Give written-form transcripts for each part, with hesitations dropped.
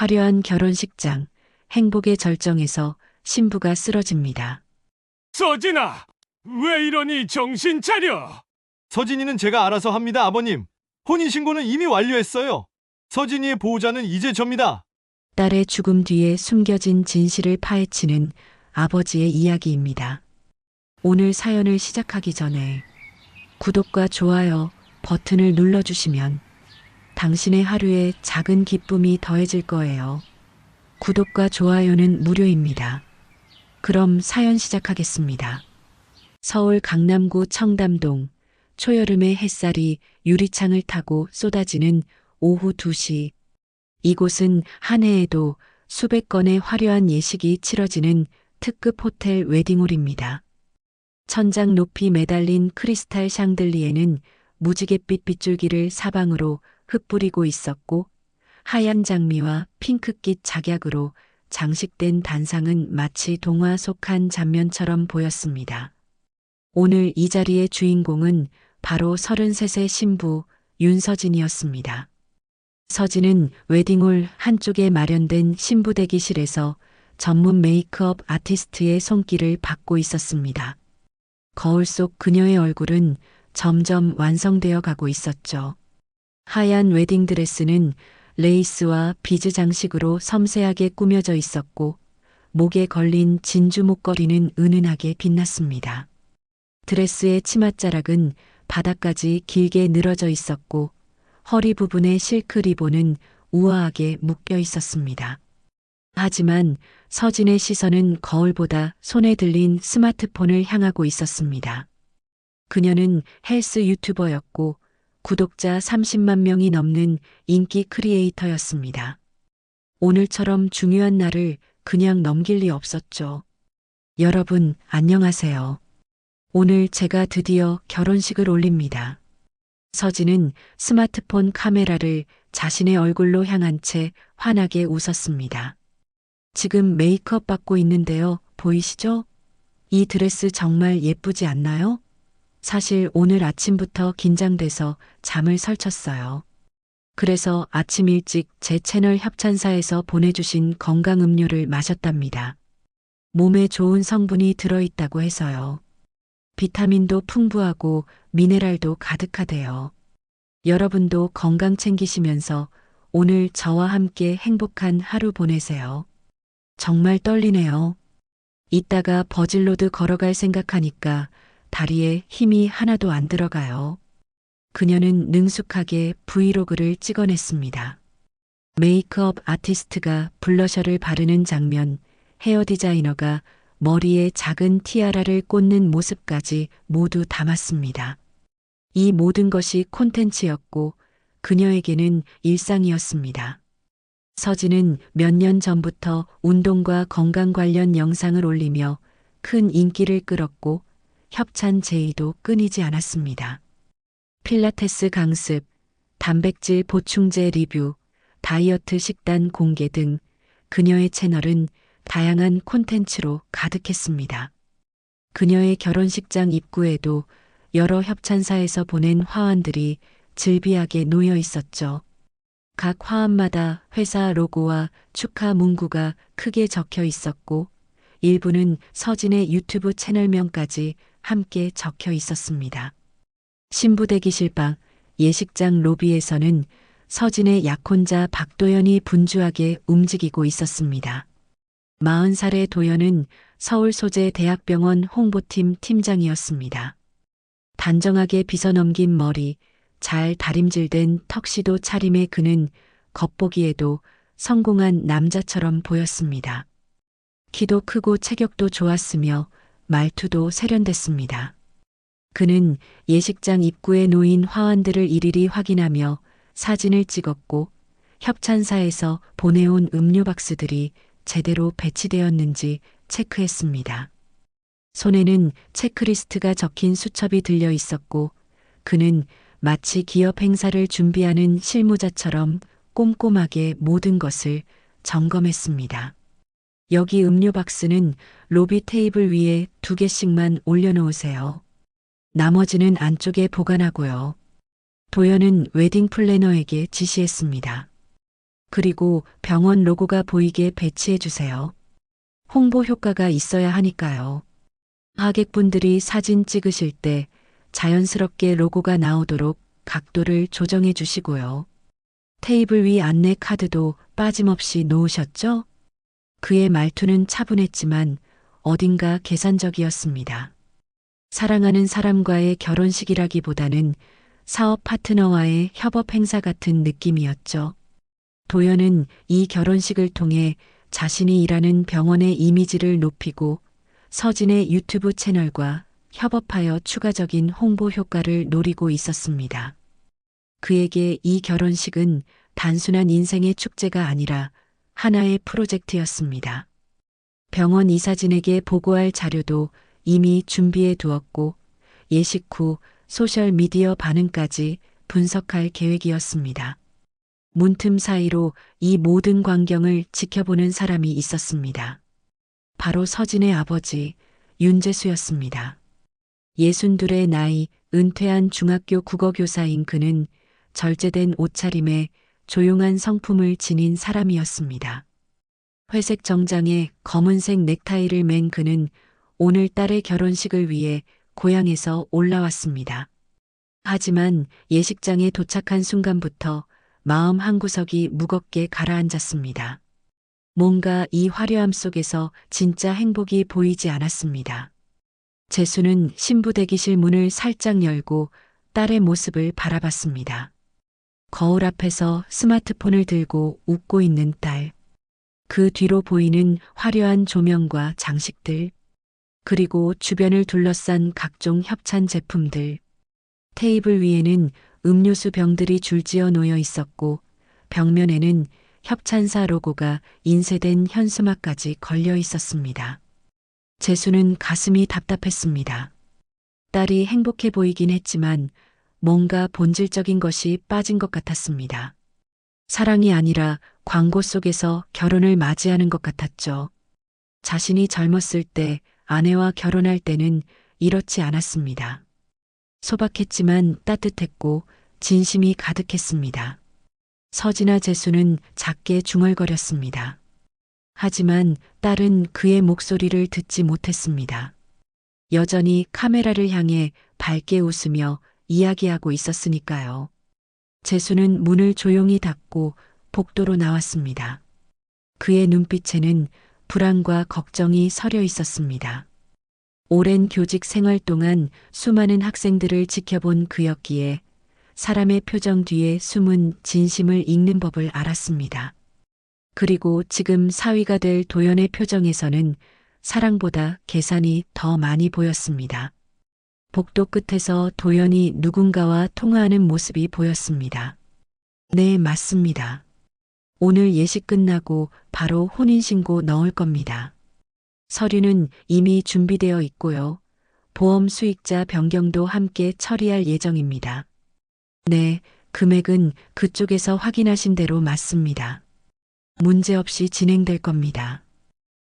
화려한 결혼식장, 행복의 절정에서 신부가 쓰러집니다. 서진아, 왜 이러니 정신 차려. 서진이는 제가 알아서 합니다, 아버님. 혼인신고는 이미 완료했어요. 서진이의 보호자는 이제 접니다. 딸의 죽음 뒤에 숨겨진 진실을 파헤치는 아버지의 이야기입니다. 오늘 사연을 시작하기 전에 구독과 좋아요 버튼을 눌러주시면 당신의 하루에 작은 기쁨이 더해질 거예요. 구독과 좋아요는 무료입니다. 그럼 사연 시작하겠습니다. 서울 강남구 청담동, 초여름의 햇살이 유리창을 타고 쏟아지는 오후 2시. 이곳은 한 해에도 수백 건의 화려한 예식이 치러지는 특급 호텔 웨딩홀입니다. 천장 높이 매달린 크리스탈 샹들리에는 무지갯빛 빗줄기를 사방으로 흩뿌리고 있었고, 하얀 장미와 핑크빛 작약으로 장식된 단상은 마치 동화 속 한 장면처럼 보였습니다. 오늘 이 자리의 주인공은 바로 33세 신부 윤서진이었습니다. 서진은 웨딩홀 한쪽에 마련된 신부 대기실에서 전문 메이크업 아티스트의 손길을 받고 있었습니다. 거울 속 그녀의 얼굴은 점점 완성되어 가고 있었죠. 하얀 웨딩드레스는 레이스와 비즈 장식으로 섬세하게 꾸며져 있었고, 목에 걸린 진주 목걸이는 은은하게 빛났습니다. 드레스의 치맛자락은 바닥까지 길게 늘어져 있었고, 허리 부분의 실크 리본은 우아하게 묶여 있었습니다. 하지만 서진의 시선은 거울보다 손에 들린 스마트폰을 향하고 있었습니다. 그녀는 헬스 유튜버였고 구독자 30만 명이 넘는 인기 크리에이터였습니다. 오늘처럼 중요한 날을 그냥 넘길 리 없었죠. 여러분, 안녕하세요. 오늘 제가 드디어 결혼식을 올립니다. 서진은 스마트폰 카메라를 자신의 얼굴로 향한 채 환하게 웃었습니다. 지금 메이크업 받고 있는데요. 보이시죠? 이 드레스 정말 예쁘지 않나요? 사실 오늘 아침부터 긴장돼서 잠을 설쳤어요. 그래서 아침 일찍 제 채널 협찬사에서 보내주신 건강음료를 마셨답니다. 몸에 좋은 성분이 들어있다고 해서요. 비타민도 풍부하고 미네랄도 가득하대요. 여러분도 건강 챙기시면서 오늘 저와 함께 행복한 하루 보내세요. 정말 떨리네요. 이따가 버질로드 걸어갈 생각하니까 다리에 힘이 하나도 안 들어가요. 그녀는 능숙하게 브이로그를 찍어냈습니다. 메이크업 아티스트가 블러셔를 바르는 장면, 헤어 디자이너가 머리에 작은 티아라를 꽂는 모습까지 모두 담았습니다. 이 모든 것이 콘텐츠였고 그녀에게는 일상이었습니다. 서진은 몇 년 전부터 운동과 건강 관련 영상을 올리며 큰 인기를 끌었고 협찬 제의도 끊이지 않았습니다. 필라테스 강습, 단백질 보충제 리뷰, 다이어트 식단 공개 등 그녀의 채널은 다양한 콘텐츠로 가득했습니다. 그녀의 결혼식장 입구에도 여러 협찬사에서 보낸 화환들이 즐비하게 놓여 있었죠. 각 화환마다 회사 로고와 축하 문구가 크게 적혀 있었고, 일부는 서진의 유튜브 채널명까지 함께 적혀 있었습니다. 신부 대기실 밖 예식장 로비에서는 서진의 약혼자 박도연이 분주하게 움직이고 있었습니다. 40살의 도연은 서울 소재 대학병원 홍보팀 팀장이었습니다. 단정하게 빗어넘긴 머리, 잘 다림질된 턱시도 차림의 그는 겉보기에도 성공한 남자처럼 보였습니다. 키도 크고 체격도 좋았으며 말투도 세련됐습니다. 그는 예식장 입구에 놓인 화환들을 일일이 확인하며 사진을 찍었고 협찬사에서 보내온 음료 박스들이 제대로 배치되었는지 체크했습니다. 손에는 체크리스트가 적힌 수첩이 들려 있었고 그는 마치 기업 행사를 준비하는 실무자처럼 꼼꼼하게 모든 것을 점검했습니다. 여기 음료 박스는 로비 테이블 위에 2개씩만 올려놓으세요. 나머지는 안쪽에 보관하고요. 도연은 웨딩 플래너에게 지시했습니다. 그리고 병원 로고가 보이게 배치해 주세요. 홍보 효과가 있어야 하니까요. 하객분들이 사진 찍으실 때 자연스럽게 로고가 나오도록 각도를 조정해 주시고요. 테이블 위 안내 카드도 빠짐없이 놓으셨죠? 그의 말투는 차분했지만 어딘가 계산적이었습니다. 사랑하는 사람과의 결혼식이라기보다는 사업 파트너와의 협업 행사 같은 느낌이었죠. 도연은 이 결혼식을 통해 자신이 일하는 병원의 이미지를 높이고 서진의 유튜브 채널과 협업하여 추가적인 홍보 효과를 노리고 있었습니다. 그에게 이 결혼식은 단순한 인생의 축제가 아니라 하나의 프로젝트였습니다. 병원 이사진에게 보고할 자료도 이미 준비해 두었고 예식 후 소셜미디어 반응까지 분석할 계획이었습니다. 문틈 사이로 이 모든 광경을 지켜보는 사람이 있었습니다. 바로 서진의 아버지 윤재수였습니다. 62의 나이 은퇴한 중학교 국어교사인 그는 절제된 옷차림에 조용한 성품을 지닌 사람이었습니다. 회색 정장에 검은색 넥타이를 맨 그는 오늘 딸의 결혼식을 위해 고향에서 올라왔습니다. 하지만 예식장에 도착한 순간부터 마음 한구석이 무겁게 가라앉았습니다. 뭔가 이 화려함 속에서 진짜 행복이 보이지 않았습니다. 재수는 신부 대기실 문을 살짝 열고 딸의 모습을 바라봤습니다. 거울 앞에서 스마트폰을 들고 웃고 있는 딸. 그 뒤로 보이는 화려한 조명과 장식들. 그리고 주변을 둘러싼 각종 협찬 제품들. 테이블 위에는 음료수 병들이 줄지어 놓여 있었고 벽면에는 협찬사 로고가 인쇄된 현수막까지 걸려 있었습니다. 재수는 가슴이 답답했습니다. 딸이 행복해 보이긴 했지만 뭔가 본질적인 것이 빠진 것 같았습니다. 사랑이 아니라 광고 속에서 결혼을 맞이하는 것 같았죠. 자신이 젊었을 때 아내와 결혼할 때는 이렇지 않았습니다. 소박했지만 따뜻했고 진심이 가득했습니다. 서진아 재수는 작게 중얼거렸습니다. 하지만 딸은 그의 목소리를 듣지 못했습니다. 여전히 카메라를 향해 밝게 웃으며 이야기하고 있었으니까요. 재수는 문을 조용히 닫고 복도로 나왔습니다. 그의 눈빛에는 불안과 걱정이 서려 있었습니다. 오랜 교직 생활 동안 수많은 학생들을 지켜본 그였기에 사람의 표정 뒤에 숨은 진심을 읽는 법을 알았습니다. 그리고 지금 사위가 될 도연의 표정에서는 사랑보다 계산이 더 많이 보였습니다. 복도 끝에서 도연이 누군가와 통화하는 모습이 보였습니다. 네, 맞습니다. 오늘 예식 끝나고 바로 혼인신고 넣을 겁니다. 서류는 이미 준비되어 있고요. 보험 수익자 변경도 함께 처리할 예정입니다. 네, 금액은 그쪽에서 확인하신 대로 맞습니다. 문제없이 진행될 겁니다.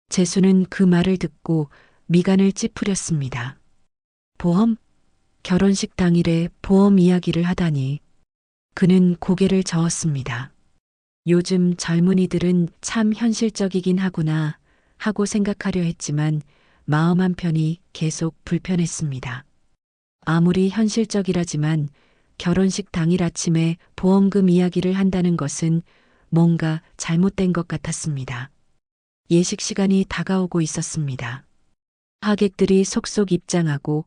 재수는 그 말을 듣고 미간을 찌푸렸습니다. 보험? 결혼식 당일에 보험 이야기를 하다니. 그는 고개를 저었습니다. 요즘 젊은이들은 참 현실적이긴 하구나 하고 생각하려 했지만 마음 한편이 계속 불편했습니다. 아무리 현실적이라지만 결혼식 당일 아침에 보험금 이야기를 한다는 것은 뭔가 잘못된 것 같았습니다. 예식 시간이 다가오고 있었습니다. 하객들이 속속 입장하고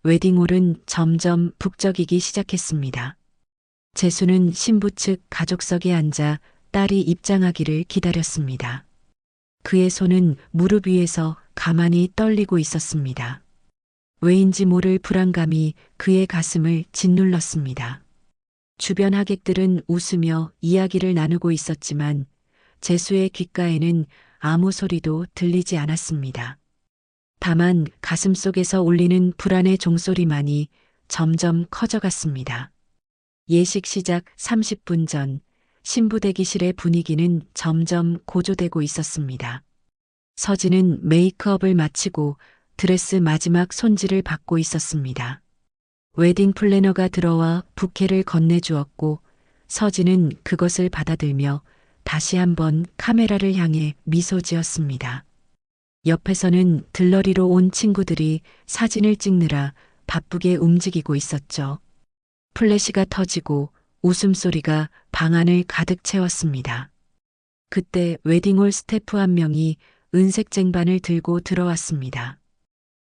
웨딩홀은 점점 북적이기 시작했습니다. 재수는 신부 측 가족석에 앉아 딸이 입장하기를 기다렸습니다. 그의 손은 무릎 위에서 가만히 떨리고 있었습니다. 왜인지 모를 불안감이 그의 가슴을 짓눌렀습니다. 주변 하객들은 웃으며 이야기를 나누고 있었지만 재수의 귓가에는 아무 소리도 들리지 않았습니다. 다만 가슴속에서 울리는 불안의 종소리만이 점점 커져갔습니다. 예식 시작 30분 전 신부 대기실의 분위기는 점점 고조되고 있었습니다. 서진은 메이크업을 마치고 드레스 마지막 손질을 받고 있었습니다. 웨딩 플래너가 들어와 부케를 건네주었고 서진은 그것을 받아들며 다시 한번 카메라를 향해 미소 지었습니다. 옆에서는 들러리로 온 친구들이 사진을 찍느라 바쁘게 움직이고 있었죠. 플래시가 터지고 웃음소리가 방 안을 가득 채웠습니다. 그때 웨딩홀 스태프 한 명이 은색 쟁반을 들고 들어왔습니다.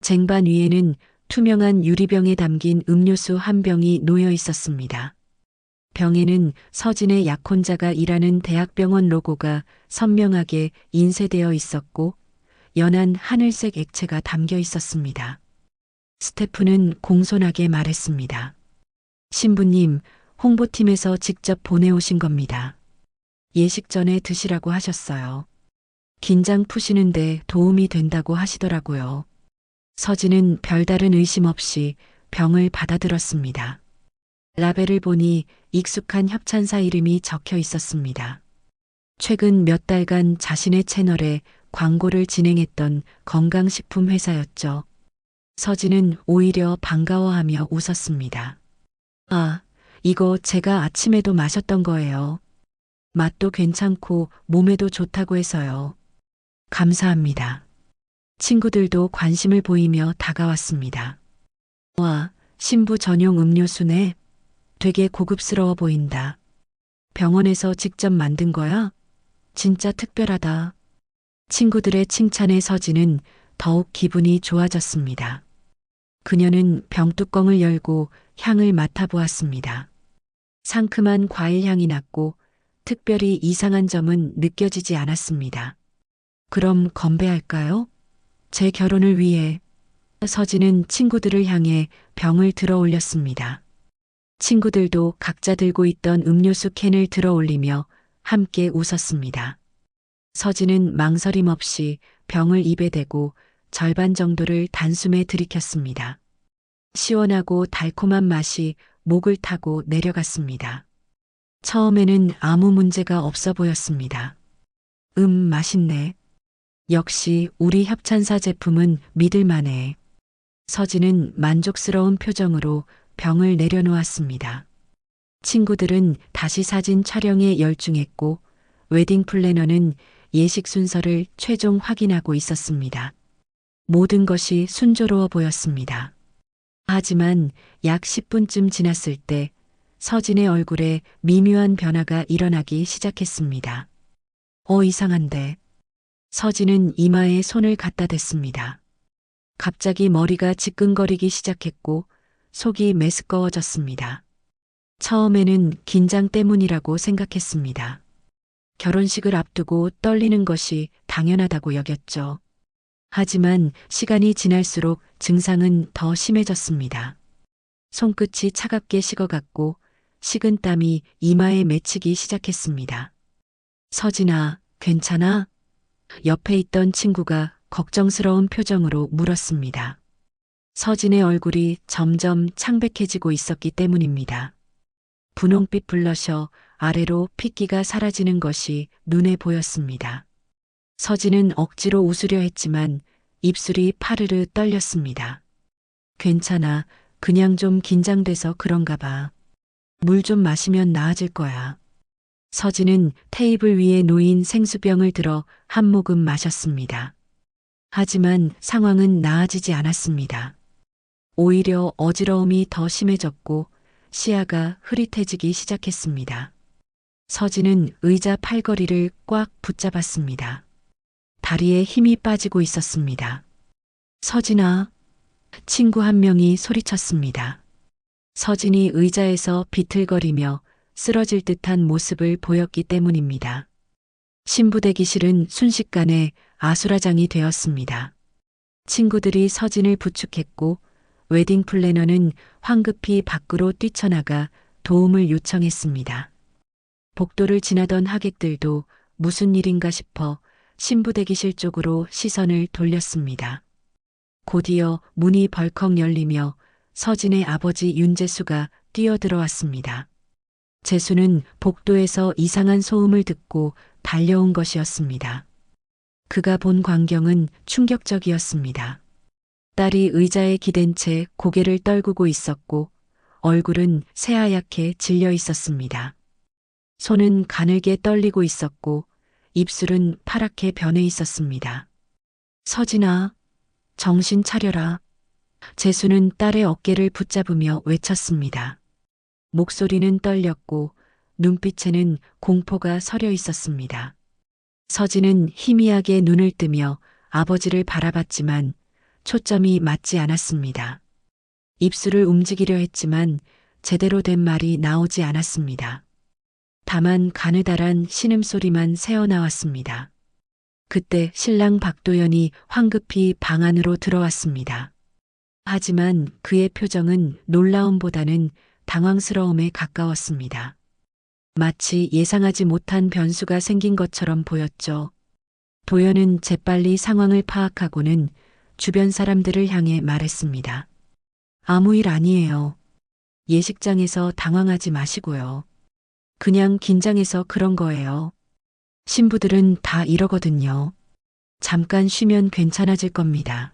쟁반 위에는 투명한 유리병에 담긴 음료수 한 병이 놓여 있었습니다. 병에는 서진의 약혼자가 일하는 대학병원 로고가 선명하게 인쇄되어 있었고 연한 하늘색 액체가 담겨 있었습니다. 스태프는 공손하게 말했습니다. 신부님, 홍보팀에서 직접 보내오신 겁니다. 예식 전에 드시라고 하셨어요. 긴장 푸시는데 도움이 된다고 하시더라고요. 서진은 별다른 의심 없이 병을 받아들었습니다. 라벨을 보니 익숙한 협찬사 이름이 적혀 있었습니다. 최근 몇 달간 자신의 채널에 광고를 진행했던 건강식품 회사였죠. 서진은 오히려 반가워하며 웃었습니다. 아, 이거 제가 아침에도 마셨던 거예요. 맛도 괜찮고 몸에도 좋다고 해서요. 감사합니다. 친구들도 관심을 보이며 다가왔습니다. 와, 신부 전용 음료수네. 되게 고급스러워 보인다. 병원에서 직접 만든 거야? 진짜 특별하다. 친구들의 칭찬에 서진은 더욱 기분이 좋아졌습니다. 그녀는 병뚜껑을 열고 향을 맡아보았습니다. 상큼한 과일 향이 났고 특별히 이상한 점은 느껴지지 않았습니다. 그럼 건배할까요? 제 결혼을 위해. 서진은 친구들을 향해 병을 들어 올렸습니다. 친구들도 각자 들고 있던 음료수 캔을 들어 올리며 함께 웃었습니다. 서진은 망설임 없이 병을 입에 대고 절반 정도를 단숨에 들이켰습니다. 시원하고 달콤한 맛이 목을 타고 내려갔습니다. 처음에는 아무 문제가 없어 보였습니다. 맛있네. 역시 우리 협찬사 제품은 믿을만해. 서진은 만족스러운 표정으로 병을 내려놓았습니다. 친구들은 다시 사진 촬영에 열중했고 웨딩 플래너는 예식 순서를 최종 확인하고 있었습니다. 모든 것이 순조로워 보였습니다. 하지만 약 10분쯤 지났을 때 서진의 얼굴에 미묘한 변화가 일어나기 시작했습니다. 이상한데. 서진은 이마에 손을 갖다 댔습니다. 갑자기 머리가 지끈거리기 시작했고 속이 메스꺼워졌습니다. 처음에는 긴장 때문이라고 생각했습니다. 결혼식을 앞두고 떨리는 것이 당연하다고 여겼죠. 하지만 시간이 지날수록 증상은 더 심해졌습니다. 손끝이 차갑게 식어갔고 식은 땀이 이마에 맺히기 시작했습니다. 서진아, 괜찮아? 옆에 있던 친구가 걱정스러운 표정으로 물었습니다. 서진의 얼굴이 점점 창백해지고 있었기 때문입니다. 분홍빛 블러셔 아래로 핏기가 사라지는 것이 눈에 보였습니다. 서진은 억지로 웃으려 했지만 입술이 파르르 떨렸습니다. 괜찮아. 그냥 좀 긴장돼서 그런가 봐. 물 좀 마시면 나아질 거야. 서진은 테이블 위에 놓인 생수병을 들어 한 모금 마셨습니다. 하지만 상황은 나아지지 않았습니다. 오히려 어지러움이 더 심해졌고 시야가 흐릿해지기 시작했습니다. 서진은 의자 팔걸이를 꽉 붙잡았습니다. 다리에 힘이 빠지고 있었습니다. 서진아, 친구 한 명이 소리쳤습니다. 서진이 의자에서 비틀거리며 쓰러질 듯한 모습을 보였기 때문입니다. 신부 대기실은 순식간에 아수라장이 되었습니다. 친구들이 서진을 부축했고 웨딩 플래너는 황급히 밖으로 뛰쳐나가 도움을 요청했습니다. 복도를 지나던 하객들도 무슨 일인가 싶어 신부 대기실 쪽으로 시선을 돌렸습니다. 곧이어 문이 벌컥 열리며 서진의 아버지 윤재수가 뛰어들어왔습니다. 재수는 복도에서 이상한 소음을 듣고 달려온 것이었습니다. 그가 본 광경은 충격적이었습니다. 딸이 의자에 기댄 채 고개를 떨구고 있었고 얼굴은 새하얗게 질려 있었습니다. 손은 가늘게 떨리고 있었고 입술은 파랗게 변해 있었습니다. 서진아, 정신 차려라. 재수는 딸의 어깨를 붙잡으며 외쳤습니다. 목소리는 떨렸고 눈빛에는 공포가 서려 있었습니다. 서진은 희미하게 눈을 뜨며 아버지를 바라봤지만 초점이 맞지 않았습니다. 입술을 움직이려 했지만 제대로 된 말이 나오지 않았습니다. 다만 가느다란 신음소리만 새어나왔습니다. 그때 신랑 박도연이 황급히 방 안으로 들어왔습니다. 하지만 그의 표정은 놀라움보다는 당황스러움에 가까웠습니다. 마치 예상하지 못한 변수가 생긴 것처럼 보였죠. 도연은 재빨리 상황을 파악하고는 주변 사람들을 향해 말했습니다. 아무 일 아니에요. 예식장에서 당황하지 마시고요. 그냥 긴장해서 그런 거예요. 신부들은 다 이러거든요. 잠깐 쉬면 괜찮아질 겁니다.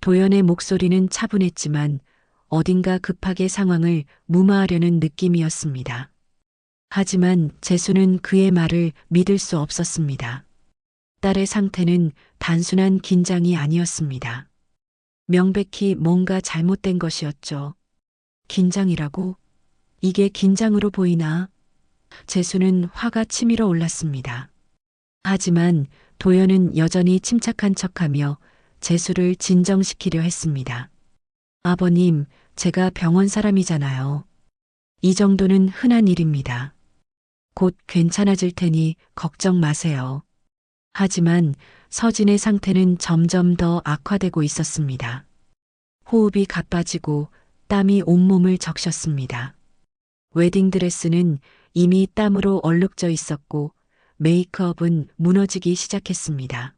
도연의 목소리는 차분했지만 어딘가 급하게 상황을 무마하려는 느낌이었습니다. 하지만 재수는 그의 말을 믿을 수 없었습니다. 딸의 상태는 단순한 긴장이 아니었습니다. 명백히 뭔가 잘못된 것이었죠. 긴장이라고? 이게 긴장으로 보이나? 재수는 화가 치밀어 올랐습니다. 하지만 도연은 여전히 침착한 척하며 재수를 진정시키려 했습니다. 아버님, 제가 병원 사람이잖아요. 이 정도는 흔한 일입니다. 곧 괜찮아질 테니 걱정 마세요. 하지만 서진의 상태는 점점 더 악화되고 있었습니다. 호흡이 가빠지고 땀이 온몸을 적셨습니다. 웨딩드레스는 이미 땀으로 얼룩져 있었고 메이크업은 무너지기 시작했습니다.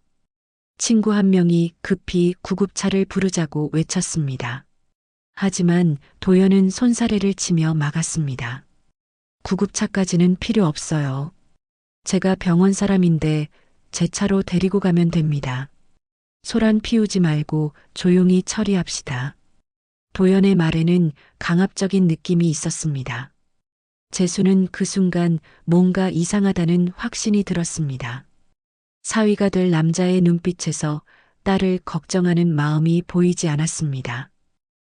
친구 한 명이 급히 구급차를 부르자고 외쳤습니다. 하지만 도연은 손사래를 치며 막았습니다. 구급차까지는 필요 없어요. 제가 병원 사람인데 제 차로 데리고 가면 됩니다. 소란 피우지 말고 조용히 처리합시다. 도연의 말에는 강압적인 느낌이 있었습니다. 재수는 그 순간 뭔가 이상하다는 확신이 들었습니다. 사위가 될 남자의 눈빛에서 딸을 걱정하는 마음이 보이지 않았습니다.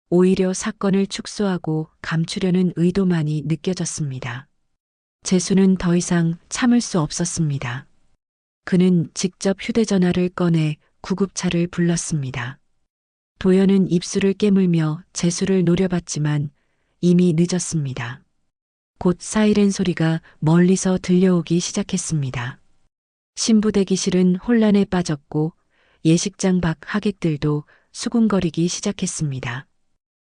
오히려 사건을 축소하고 감추려는 의도만이 느껴졌습니다. 재수는 더 이상 참을 수 없었습니다. 그는 직접 휴대전화를 꺼내 구급차를 불렀습니다. 도연은 입술을 깨물며 재수를 노려봤지만 이미 늦었습니다. 곧 사이렌 소리가 멀리서 들려오기 시작했습니다. 신부 대기실은 혼란에 빠졌고 예식장 밖 하객들도 수군거리기 시작했습니다.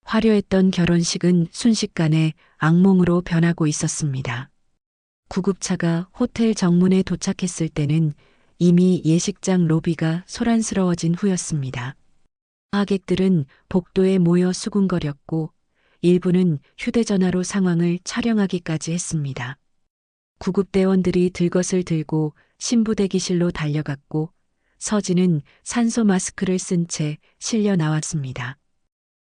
화려했던 결혼식은 순식간에 악몽으로 변하고 있었습니다. 구급차가 호텔 정문에 도착했을 때는 이미 예식장 로비가 소란스러워진 후였습니다. 하객들은 복도에 모여 수군거렸고 일부는 휴대전화로 상황을 촬영하기까지 했습니다. 구급대원들이 들것을 들고 신부 대기실로 달려갔고 서진은 산소 마스크를 쓴 채 실려 나왔습니다.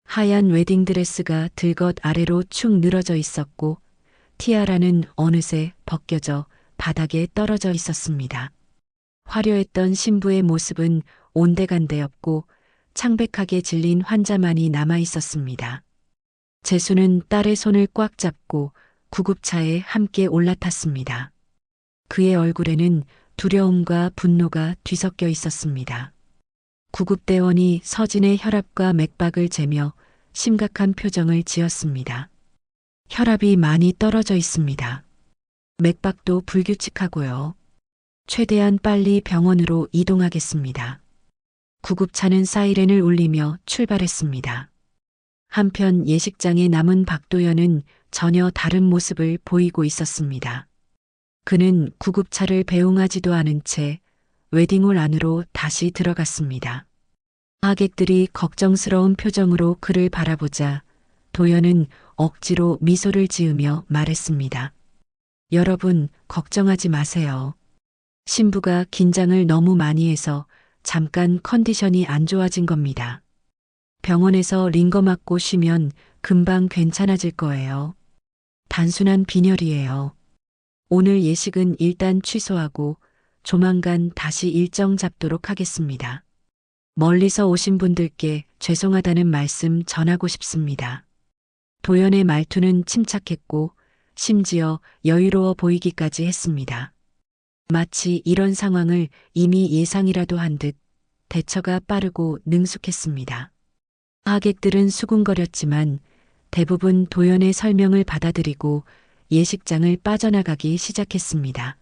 하얀 웨딩드레스가 들것 아래로 축 늘어져 있었고 티아라는 어느새 벗겨져 바닥에 떨어져 있었습니다. 화려했던 신부의 모습은 온데간데없고 창백하게 질린 환자만이 남아 있었습니다. 재수는 딸의 손을 꽉 잡고 구급차에 함께 올라탔습니다. 그의 얼굴에는 두려움과 분노가 뒤섞여 있었습니다. 구급대원이 서진의 혈압과 맥박을 재며 심각한 표정을 지었습니다. 혈압이 많이 떨어져 있습니다. 맥박도 불규칙하고요. 최대한 빨리 병원으로 이동하겠습니다. 구급차는 사이렌을 울리며 출발했습니다. 한편 예식장에 남은 박도연은 전혀 다른 모습을 보이고 있었습니다. 그는 구급차를 배웅하지도 않은 채 웨딩홀 안으로 다시 들어갔습니다. 하객들이 걱정스러운 표정으로 그를 바라보자 도연은 억지로 미소를 지으며 말했습니다. 여러분, 걱정하지 마세요. 신부가 긴장을 너무 많이 해서 잠깐 컨디션이 안 좋아진 겁니다. 병원에서 링거 맞고 쉬면 금방 괜찮아질 거예요. 단순한 빈혈이에요. 오늘 예식은 일단 취소하고 조만간 다시 일정 잡도록 하겠습니다. 멀리서 오신 분들께 죄송하다는 말씀 전하고 싶습니다. 도연의 말투는 침착했고 심지어 여유로워 보이기까지 했습니다. 마치 이런 상황을 이미 예상이라도 한 듯 대처가 빠르고 능숙했습니다. 하객들은 수군거렸지만 대부분 도연의 설명을 받아들이고 예식장을 빠져나가기 시작했습니다.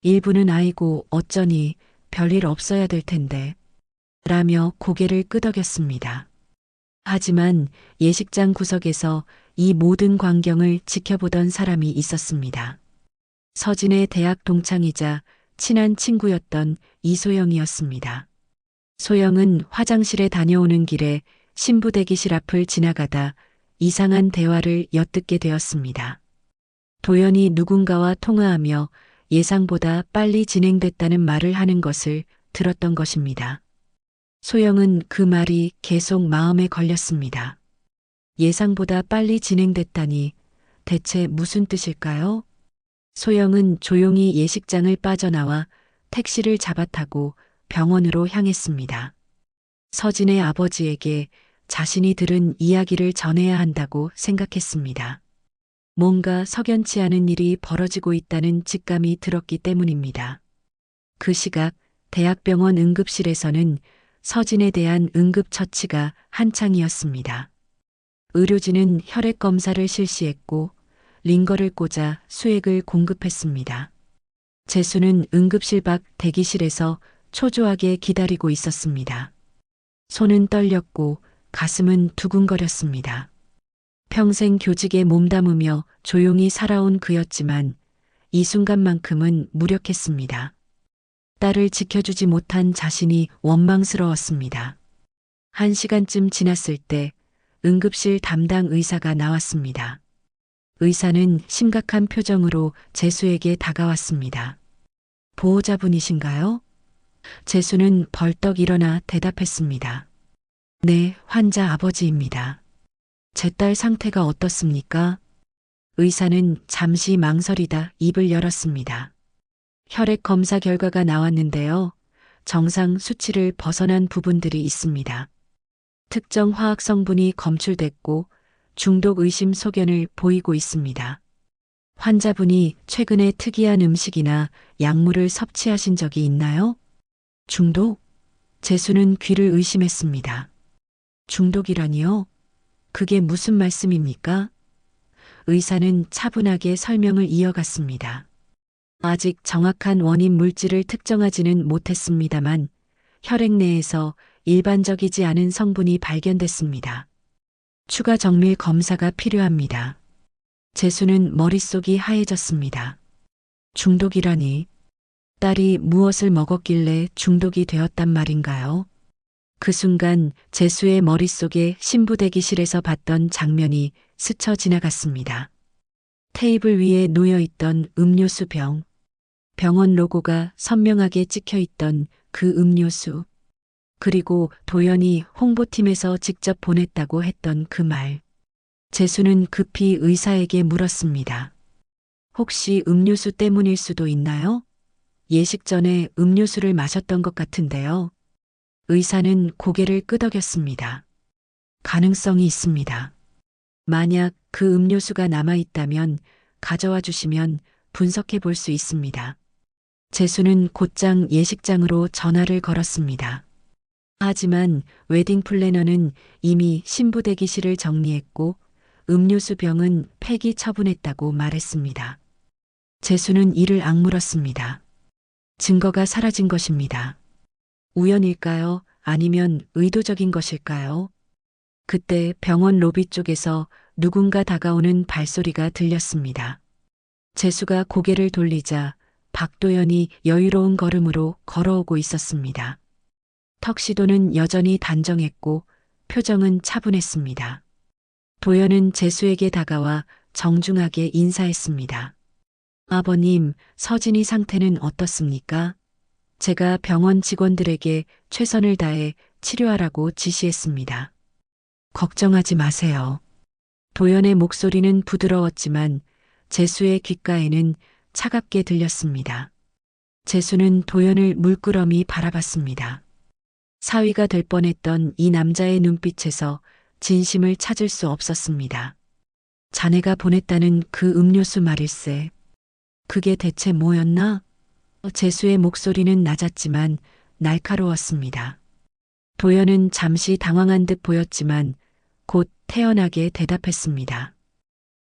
일부는 아이고 어쩌니 별일 없어야 될 텐데 라며 고개를 끄덕였습니다. 하지만 예식장 구석에서 이 모든 광경을 지켜보던 사람이 있었습니다. 서진의 대학 동창이자 친한 친구였던 이소영이었습니다. 소영은 화장실에 다녀오는 길에 신부 대기실 앞을 지나가다 이상한 대화를 엿듣게 되었습니다. 도연이 누군가와 통화하며 예상보다 빨리 진행됐다는 말을 하는 것을 들었던 것입니다. 소영은 그 말이 계속 마음에 걸렸습니다. 예상보다 빨리 진행됐다니 대체 무슨 뜻일까요? 소영은 조용히 예식장을 빠져나와 택시를 잡아타고 병원으로 향했습니다. 서진의 아버지에게 자신이 들은 이야기를 전해야 한다고 생각했습니다. 뭔가 석연치 않은 일이 벌어지고 있다는 직감이 들었기 때문입니다. 그 시각 대학병원 응급실에서는 서진에 대한 응급처치가 한창이었습니다. 의료진은 혈액 검사를 실시했고 링거를 꽂아 수액을 공급했습니다. 재수는 응급실 밖 대기실에서 초조하게 기다리고 있었습니다. 손은 떨렸고 가슴은 두근거렸습니다. 평생 교직에 몸담으며 조용히 살아온 그였지만 이 순간만큼은 무력했습니다. 딸을 지켜주지 못한 자신이 원망스러웠습니다. 1시간쯤 지났을 때 응급실 담당 의사가 나왔습니다. 의사는 심각한 표정으로 재수에게 다가왔습니다. 보호자분이신가요? 재수는 벌떡 일어나 대답했습니다. 네, 환자 아버지입니다. 제 딸 상태가 어떻습니까? 의사는 잠시 망설이다 입을 열었습니다. 혈액 검사 결과가 나왔는데요. 정상 수치를 벗어난 부분들이 있습니다. 특정 화학 성분이 검출됐고 중독 의심 소견을 보이고 있습니다. 환자분이 최근에 특이한 음식이나 약물을 섭취하신 적이 있나요? 중독? 재수는 귀를 의심했습니다. 중독이라니요? 그게 무슨 말씀입니까? 의사는 차분하게 설명을 이어갔습니다. 아직 정확한 원인 물질을 특정하지는 못했습니다만 혈액 내에서 일반적이지 않은 성분이 발견됐습니다. 추가 정밀 검사가 필요합니다. 재수는 머릿속이 하얘졌습니다. 중독이라니. 딸이 무엇을 먹었길래 중독이 되었단 말인가요? 그 순간 재수의 머릿속에 신부 대기실에서 봤던 장면이 스쳐 지나갔습니다. 테이블 위에 놓여있던 음료수 병. 병원 로고가 선명하게 찍혀있던 그 음료수. 그리고 도연이 홍보팀에서 직접 보냈다고 했던 그 말. 재수는 급히 의사에게 물었습니다. 혹시 음료수 때문일 수도 있나요? 예식 전에 음료수를 마셨던 것 같은데요. 의사는 고개를 끄덕였습니다. 가능성이 있습니다. 만약 그 음료수가 남아있다면 가져와 주시면 분석해 볼 수 있습니다. 재수는 곧장 예식장으로 전화를 걸었습니다. 하지만 웨딩 플래너는 이미 신부 대기실을 정리했고 음료수 병은 폐기 처분했다고 말했습니다. 재수는 이를 악물었습니다. 증거가 사라진 것입니다. 우연일까요? 아니면 의도적인 것일까요? 그때 병원 로비 쪽에서 누군가 다가오는 발소리가 들렸습니다. 재수가 고개를 돌리자 박도연이 여유로운 걸음으로 걸어오고 있었습니다. 턱시도는 여전히 단정했고 표정은 차분했습니다. 도연은 재수에게 다가와 정중하게 인사했습니다. 아버님, 서진이 상태는 어떻습니까? 제가 병원 직원들에게 최선을 다해 치료하라고 지시했습니다. 걱정하지 마세요. 도연의 목소리는 부드러웠지만 재수의 귓가에는 차갑게 들렸습니다. 재수는 도연을 물끄러미 바라봤습니다. 사위가 될 뻔했던 이 남자의 눈빛에서 진심을 찾을 수 없었습니다. 자네가 보냈다는 그 음료수 말일세. 그게 대체 뭐였나? 재수의 목소리는 낮았지만 날카로웠습니다. 도연은 잠시 당황한 듯 보였지만 곧 태연하게 대답했습니다.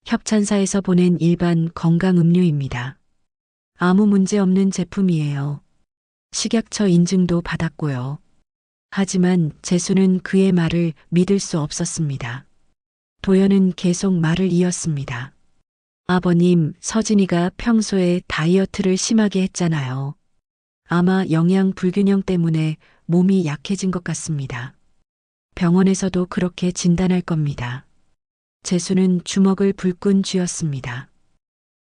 협찬사에서 보낸 일반 건강 음료입니다. 아무 문제 없는 제품이에요. 식약처 인증도 받았고요. 하지만 재수는 그의 말을 믿을 수 없었습니다. 도연은 계속 말을 이었습니다. 아버님, 서진이가 평소에 다이어트를 심하게 했잖아요. 아마 영양 불균형 때문에 몸이 약해진 것 같습니다. 병원에서도 그렇게 진단할 겁니다. 재수는 주먹을 불끈 쥐었습니다.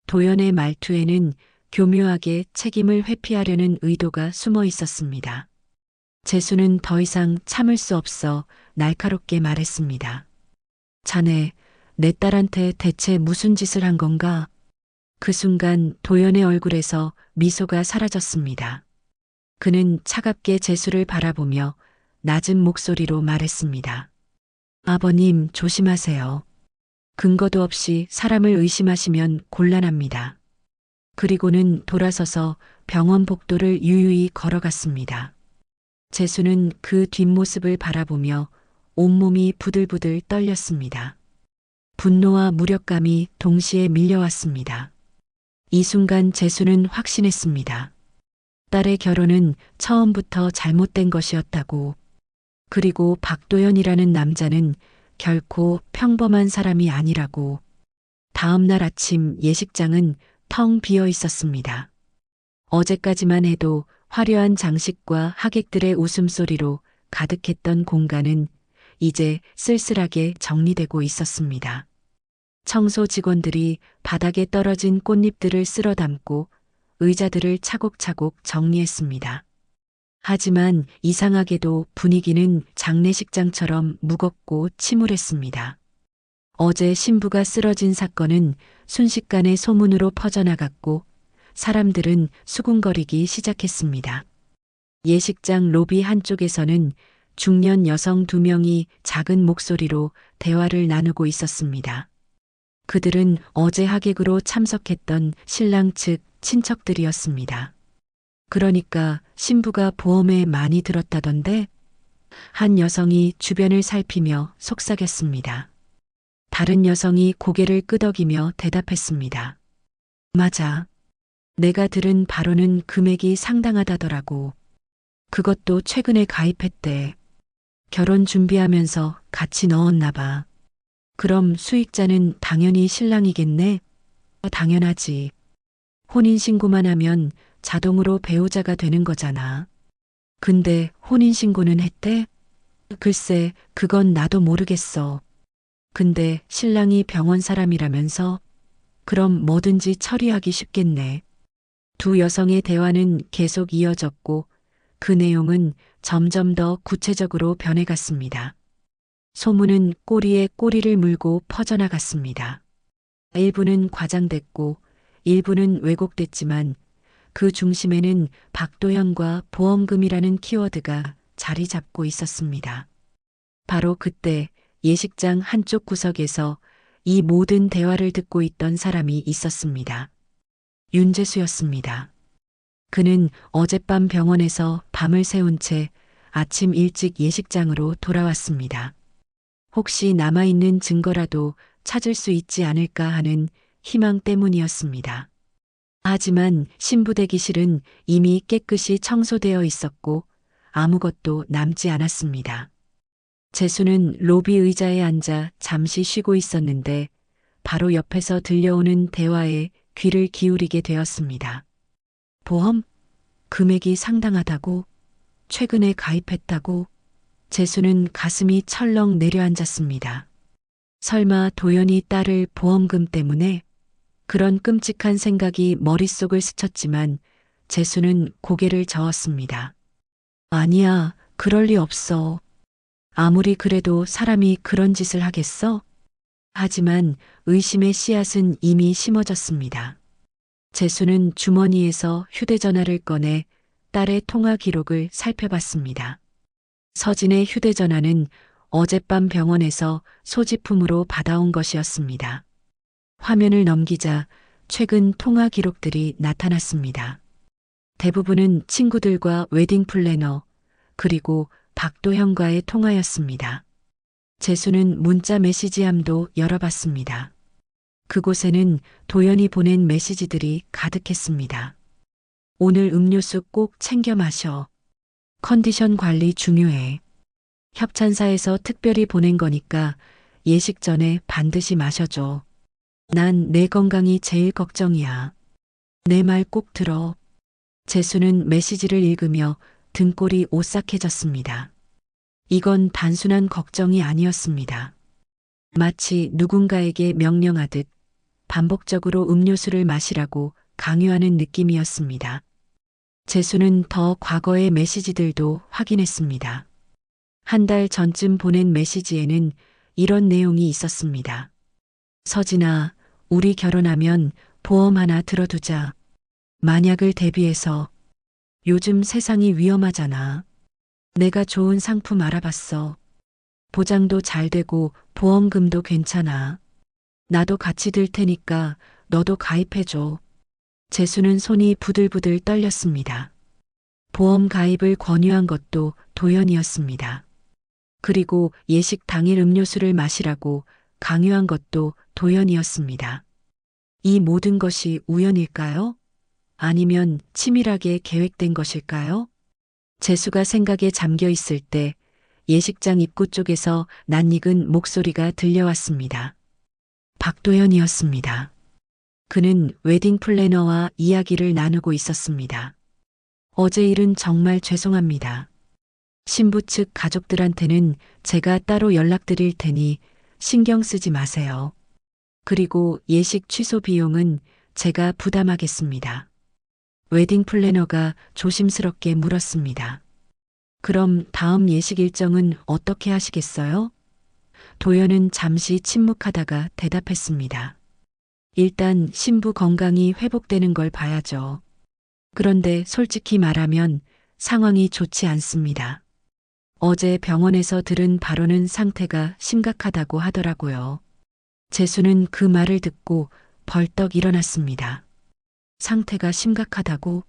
도연의 말투에는 교묘하게 책임을 회피하려는 의도가 숨어 있었습니다. 재수는 더 이상 참을 수 없어 날카롭게 말했습니다. 자네, 내 딸한테 대체 무슨 짓을 한 건가? 그 순간 도연의 얼굴에서 미소가 사라졌습니다. 그는 차갑게 재수를 바라보며 낮은 목소리로 말했습니다. 아버님, 조심하세요. 근거도 없이 사람을 의심하시면 곤란합니다. 그리고는 돌아서서 병원 복도를 유유히 걸어갔습니다. 재수는 그 뒷모습을 바라보며 온몸이 부들부들 떨렸습니다. 분노와 무력감이 동시에 밀려왔습니다. 이 순간 재수는 확신했습니다. 딸의 결혼은 처음부터 잘못된 것이었다고. 그리고 박도연이라는 남자는 결코 평범한 사람이 아니라고. 다음 날 아침 예식장은 텅 비어 있었습니다. 어제까지만 해도 화려한 장식과 하객들의 웃음소리로 가득했던 공간은 이제 쓸쓸하게 정리되고 있었습니다. 청소 직원들이 바닥에 떨어진 꽃잎들을 쓸어 담고 의자들을 차곡차곡 정리했습니다. 하지만 이상하게도 분위기는 장례식장처럼 무겁고 침울했습니다. 어제 신부가 쓰러진 사건은 순식간에 소문으로 퍼져나갔고 사람들은 수군거리기 시작했습니다. 예식장 로비 한쪽에서는 중년 여성 2명이 작은 목소리로 대화를 나누고 있었습니다. 그들은 어제 하객으로 참석했던 신랑 측 친척들이었습니다. 그러니까 신부가 보험에 많이 들었다던데? 한 여성이 주변을 살피며 속삭였습니다. 다른 여성이 고개를 끄덕이며 대답했습니다. 맞아. 내가 들은 바로는 금액이 상당하다더라고. 그것도 최근에 가입했대. 결혼 준비하면서 같이 넣었나 봐. 그럼 수익자는 당연히 신랑이겠네? 당연하지. 혼인신고만 하면 자동으로 배우자가 되는 거잖아. 근데 혼인신고는 했대? 글쎄, 그건 나도 모르겠어. 근데 신랑이 병원 사람이라면서? 그럼 뭐든지 처리하기 쉽겠네. 두 여성의 대화는 계속 이어졌고 그 내용은 점점 더 구체적으로 변해갔습니다. 소문은 꼬리에 꼬리를 물고 퍼져나갔습니다. 일부는 과장됐고 일부는 왜곡됐지만 그 중심에는 박도현과 보험금이라는 키워드가 자리 잡고 있었습니다. 바로 그때 예식장 한쪽 구석에서 이 모든 대화를 듣고 있던 사람이 있었습니다. 윤재수였습니다. 그는 어젯밤 병원에서 밤을 새운 채 아침 일찍 예식장으로 돌아왔습니다. 혹시 남아있는 증거라도 찾을 수 있지 않을까 하는 희망 때문이었습니다. 하지만 신부 대기실은 이미 깨끗이 청소되어 있었고 아무것도 남지 않았습니다. 재수는 로비 의자에 앉아 잠시 쉬고 있었는데 바로 옆에서 들려오는 대화에 귀를 기울이게 되었습니다. 보험? 금액이 상당하다고? 최근에 가입했다고? 재수는 가슴이 철렁 내려앉았습니다. 설마 도연이 딸을 보험금 때문에? 그런 끔찍한 생각이 머릿속을 스쳤지만 재수는 고개를 저었습니다. 아니야, 그럴 리 없어. 아무리 그래도 사람이 그런 짓을 하겠어? 하지만 의심의 씨앗은 이미 심어졌습니다. 재수는 주머니에서 휴대전화를 꺼내 딸의 통화 기록을 살펴봤습니다. 서진의 휴대전화는 어젯밤 병원에서 소지품으로 받아온 것이었습니다. 화면을 넘기자 최근 통화 기록들이 나타났습니다. 대부분은 친구들과 웨딩 플래너, 그리고 박도형과의 통화였습니다. 재수는 문자 메시지함도 열어봤습니다. 그곳에는 도연이 보낸 메시지들이 가득했습니다. 오늘 음료수 꼭 챙겨 마셔. 컨디션 관리 중요해. 협찬사에서 특별히 보낸 거니까 예식 전에 반드시 마셔줘. 난 내 건강이 제일 걱정이야. 내 말 꼭 들어. 재수는 메시지를 읽으며 등골이 오싹해졌습니다. 이건 단순한 걱정이 아니었습니다. 마치 누군가에게 명령하듯 반복적으로 음료수를 마시라고 강요하는 느낌이었습니다. 재수는 더 과거의 메시지들도 확인했습니다. 한 달 전쯤 보낸 메시지에는 이런 내용이 있었습니다. 서진아, 우리 결혼하면 보험 하나 들어두자. 만약을 대비해서. 요즘 세상이 위험하잖아. 내가 좋은 상품 알아봤어. 보장도 잘 되고 보험금도 괜찮아. 나도 같이 들 테니까 너도 가입해줘. 재수는 손이 부들부들 떨렸습니다. 보험 가입을 권유한 것도 도연이었습니다. 그리고 예식 당일 음료수를 마시라고 강요한 것도 도연이었습니다. 이 모든 것이 우연일까요? 아니면 치밀하게 계획된 것일까요? 재수가 생각에 잠겨 있을 때 예식장 입구 쪽에서 낯익은 목소리가 들려왔습니다. 박도연이었습니다. 그는 웨딩 플래너와 이야기를 나누고 있었습니다. 어제 일은 정말 죄송합니다. 신부 측 가족들한테는 제가 따로 연락드릴 테니 신경 쓰지 마세요. 그리고 예식 취소 비용은 제가 부담하겠습니다. 웨딩 플래너가 조심스럽게 물었습니다. 그럼 다음 예식 일정은 어떻게 하시겠어요? 도연은 잠시 침묵하다가 대답했습니다. 일단 신부 건강이 회복되는 걸 봐야죠. 그런데 솔직히 말하면 상황이 좋지 않습니다. 어제 병원에서 들은 바로는 상태가 심각하다고 하더라고요. 재수는 그 말을 듣고 벌떡 일어났습니다. 상태가 심각하다고?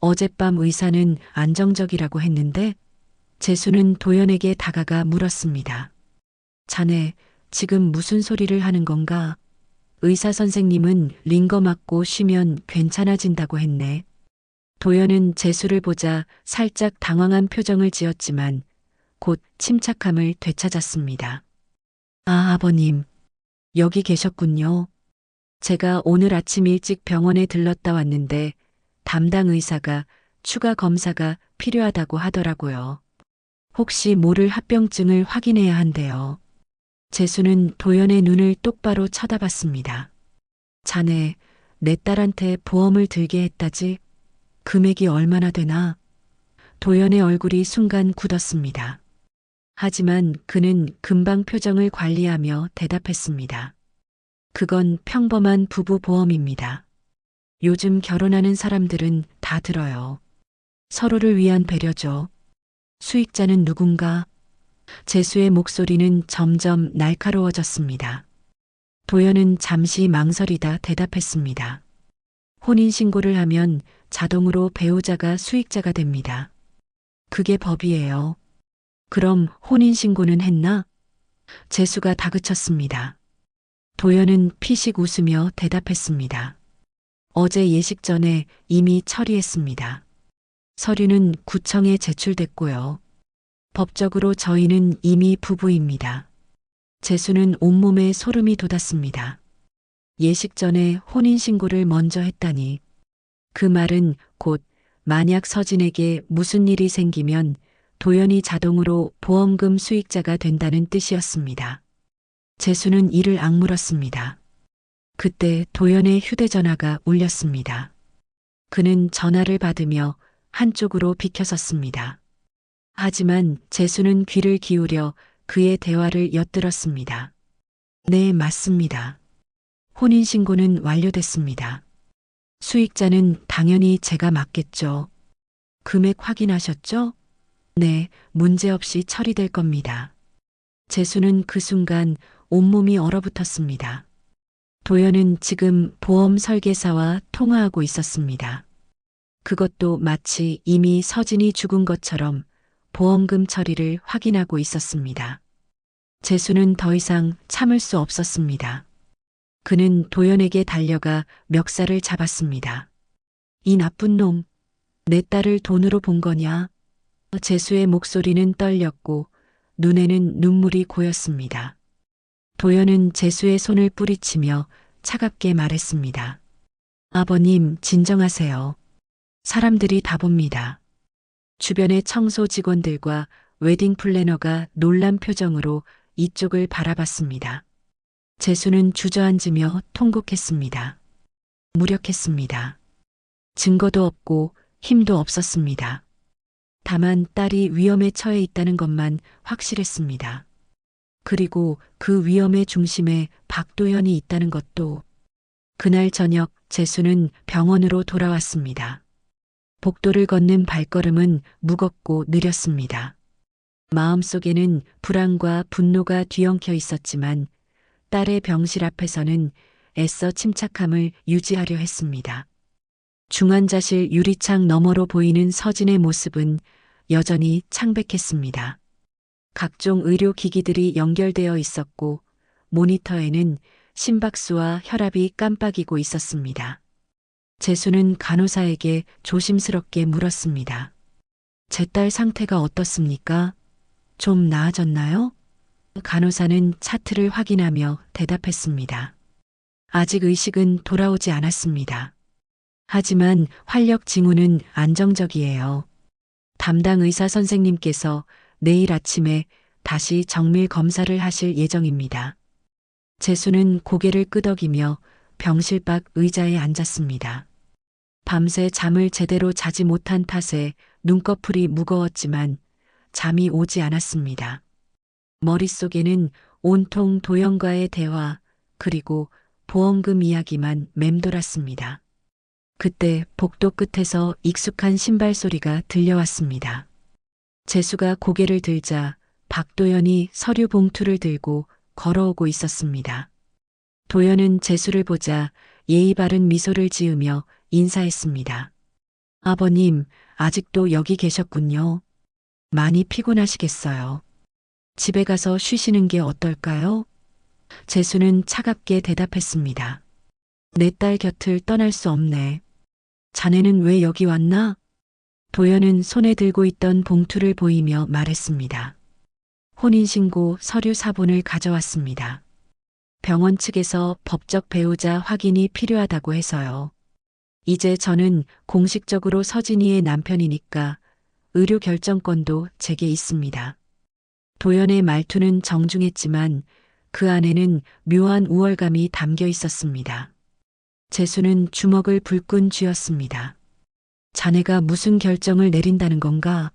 어젯밤 의사는 안정적이라고 했는데? 재수는 도연에게 다가가 물었습니다. 자네, 지금 무슨 소리를 하는 건가? 의사 선생님은 링거 맞고 쉬면 괜찮아진다고 했네. 도연은 재수를 보자 살짝 당황한 표정을 지었지만 곧 침착함을 되찾았습니다. 아, 아버님, 여기 계셨군요. 제가 오늘 아침 일찍 병원에 들렀다 왔는데 담당 의사가 추가 검사가 필요하다고 하더라고요. 혹시 모를 합병증을 확인해야 한대요. 재수는 도연의 눈을 똑바로 쳐다봤습니다. 자네, 내 딸한테 보험을 들게 했다지? 금액이 얼마나 되나? 도연의 얼굴이 순간 굳었습니다. 하지만 그는 금방 표정을 관리하며 대답했습니다. 그건 평범한 부부 보험입니다. 요즘 결혼하는 사람들은 다 들어요. 서로를 위한 배려죠. 수익자는 누군가? 재수의 목소리는 점점 날카로워졌습니다. 도연은 잠시 망설이다 대답했습니다. 혼인신고를 하면 자동으로 배우자가 수익자가 됩니다. 그게 법이에요. 그럼 혼인신고는 했나? 재수가 다그쳤습니다. 도연은 피식 웃으며 대답했습니다. 어제 예식 전에 이미 처리했습니다. 서류는 구청에 제출됐고요. 법적으로 저희는 이미 부부입니다. 재수는 온몸에 소름이 돋았습니다. 예식 전에 혼인신고를 먼저 했다니. 그 말은 곧 만약 서진에게 무슨 일이 생기면 도연이 자동으로 보험금 수익자가 된다는 뜻이었습니다. 재수는 이를 악물었습니다. 그때 도연의 휴대전화가 울렸습니다. 그는 전화를 받으며 한쪽으로 비켜섰습니다. 하지만 재수는 귀를 기울여 그의 대화를 엿들었습니다. 네, 맞습니다. 혼인신고는 완료됐습니다. 수익자는 당연히 제가 맞겠죠. 금액 확인하셨죠? 네, 문제없이 처리될 겁니다. 재수는 그 순간 온몸이 얼어붙었습니다. 도연은 지금 보험 설계사와 통화하고 있었습니다. 그것도 마치 이미 서진이 죽은 것처럼 보험금 처리를 확인하고 있었습니다. 재수는 더 이상 참을 수 없었습니다. 그는 도연에게 달려가 멱살을 잡았습니다. 이 나쁜 놈, 내 딸을 돈으로 본 거냐? 재수의 목소리는 떨렸고 눈에는 눈물이 고였습니다. 도연은 재수의 손을 뿌리치며 차갑게 말했습니다. 아버님, 진정하세요. 사람들이 다 봅니다. 주변의 청소 직원들과 웨딩 플래너가 놀란 표정으로 이쪽을 바라봤습니다. 재수는 주저앉으며 통곡했습니다. 무력했습니다. 증거도 없고 힘도 없었습니다. 다만 딸이 위험에 처해 있다는 것만 확실했습니다. 그리고 그 위험의 중심에 박도연이 있다는 것도. 그날 저녁 재수는 병원으로 돌아왔습니다. 복도를 걷는 발걸음은 무겁고 느렸습니다. 마음속에는 불안과 분노가 뒤엉켜 있었지만 딸의 병실 앞에서는 애써 침착함을 유지하려 했습니다. 중환자실 유리창 너머로 보이는 서진의 모습은 여전히 창백했습니다. 각종 의료기기들이 연결되어 있었고 모니터에는 심박수와 혈압이 깜빡이고 있었습니다. 재수는 간호사에게 조심스럽게 물었습니다. 제 딸 상태가 어떻습니까? 좀 나아졌나요? 간호사는 차트를 확인하며 대답했습니다. 아직 의식은 돌아오지 않았습니다. 하지만 활력 징후는 안정적이에요. 담당 의사 선생님께서 내일 아침에 다시 정밀 검사를 하실 예정입니다. 재수는 고개를 끄덕이며 병실 밖 의자에 앉았습니다. 밤새 잠을 제대로 자지 못한 탓에 눈꺼풀이 무거웠지만 잠이 오지 않았습니다. 머릿속에는 온통 도연과의 대화 그리고 보험금 이야기만 맴돌았습니다. 그때 복도 끝에서 익숙한 신발 소리가 들려왔습니다. 재수가 고개를 들자 박도연이 서류 봉투를 들고 걸어오고 있었습니다. 도연은 재수를 보자 예의 바른 미소를 지으며 인사했습니다. 아버님, 아직도 여기 계셨군요. 많이 피곤하시겠어요. 집에 가서 쉬시는 게 어떨까요? 재수는 차갑게 대답했습니다. 내 딸 곁을 떠날 수 없네. 자네는 왜 여기 왔나? 도연은 손에 들고 있던 봉투를 보이며 말했습니다. 혼인신고 서류 사본을 가져왔습니다. 병원 측에서 법적 배우자 확인이 필요하다고 해서요. 이제 저는 공식적으로 서진이의 남편이니까 의료 결정권도 제게 있습니다. 도연의 말투는 정중했지만 그 안에는 묘한 우월감이 담겨 있었습니다. 재수는 주먹을 불끈 쥐었습니다. 자네가 무슨 결정을 내린다는 건가?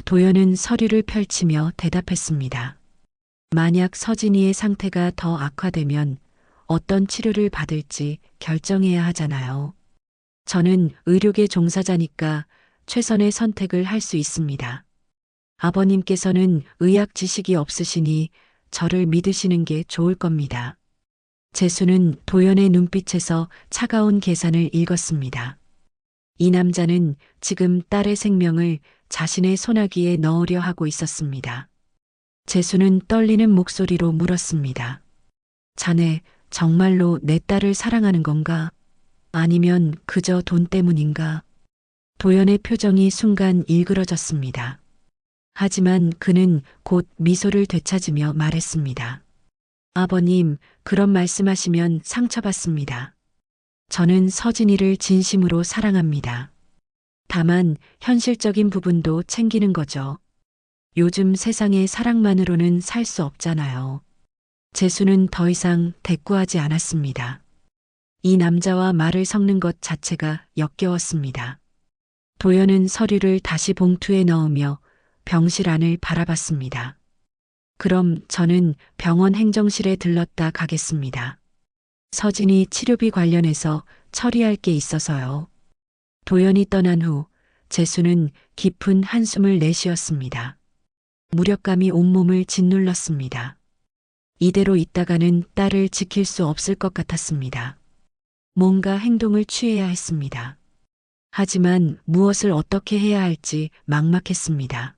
도연은 서류를 펼치며 대답했습니다. 만약 서진이의 상태가 더 악화되면 어떤 치료를 받을지 결정해야 하잖아요. 저는 의료계 종사자니까 최선의 선택을 할 수 있습니다. 아버님께서는 의학 지식이 없으시니 저를 믿으시는 게 좋을 겁니다. 재수는 도연의 눈빛에서 차가운 계산을 읽었습니다. 이 남자는 지금 딸의 생명을 자신의 소나기에 넣으려 하고 있었습니다. 재수는 떨리는 목소리로 물었습니다. 자네 정말로 내 딸을 사랑하는 건가? 아니면 그저 돈 때문인가? 도연의 표정이 순간 일그러졌습니다. 하지만 그는 곧 미소를 되찾으며 말했습니다. 아버님, 그런 말씀하시면 상처받습니다. 저는 서진이를 진심으로 사랑합니다. 다만 현실적인 부분도 챙기는 거죠. 요즘 세상에 사랑만으로는 살 수 없잖아요. 재수는 더 이상 대꾸하지 않았습니다. 이 남자와 말을 섞는 것 자체가 역겨웠습니다. 도연은 서류를 다시 봉투에 넣으며 병실 안을 바라봤습니다. 그럼 저는 병원 행정실에 들렀다 가겠습니다. 서진이 치료비 관련해서 처리할 게 있어서요. 도연이 떠난 후 재수는 깊은 한숨을 내쉬었습니다. 무력감이 온몸을 짓눌렀습니다. 이대로 있다가는 딸을 지킬 수 없을 것 같았습니다. 뭔가 행동을 취해야 했습니다. 하지만 무엇을 어떻게 해야 할지 막막했습니다.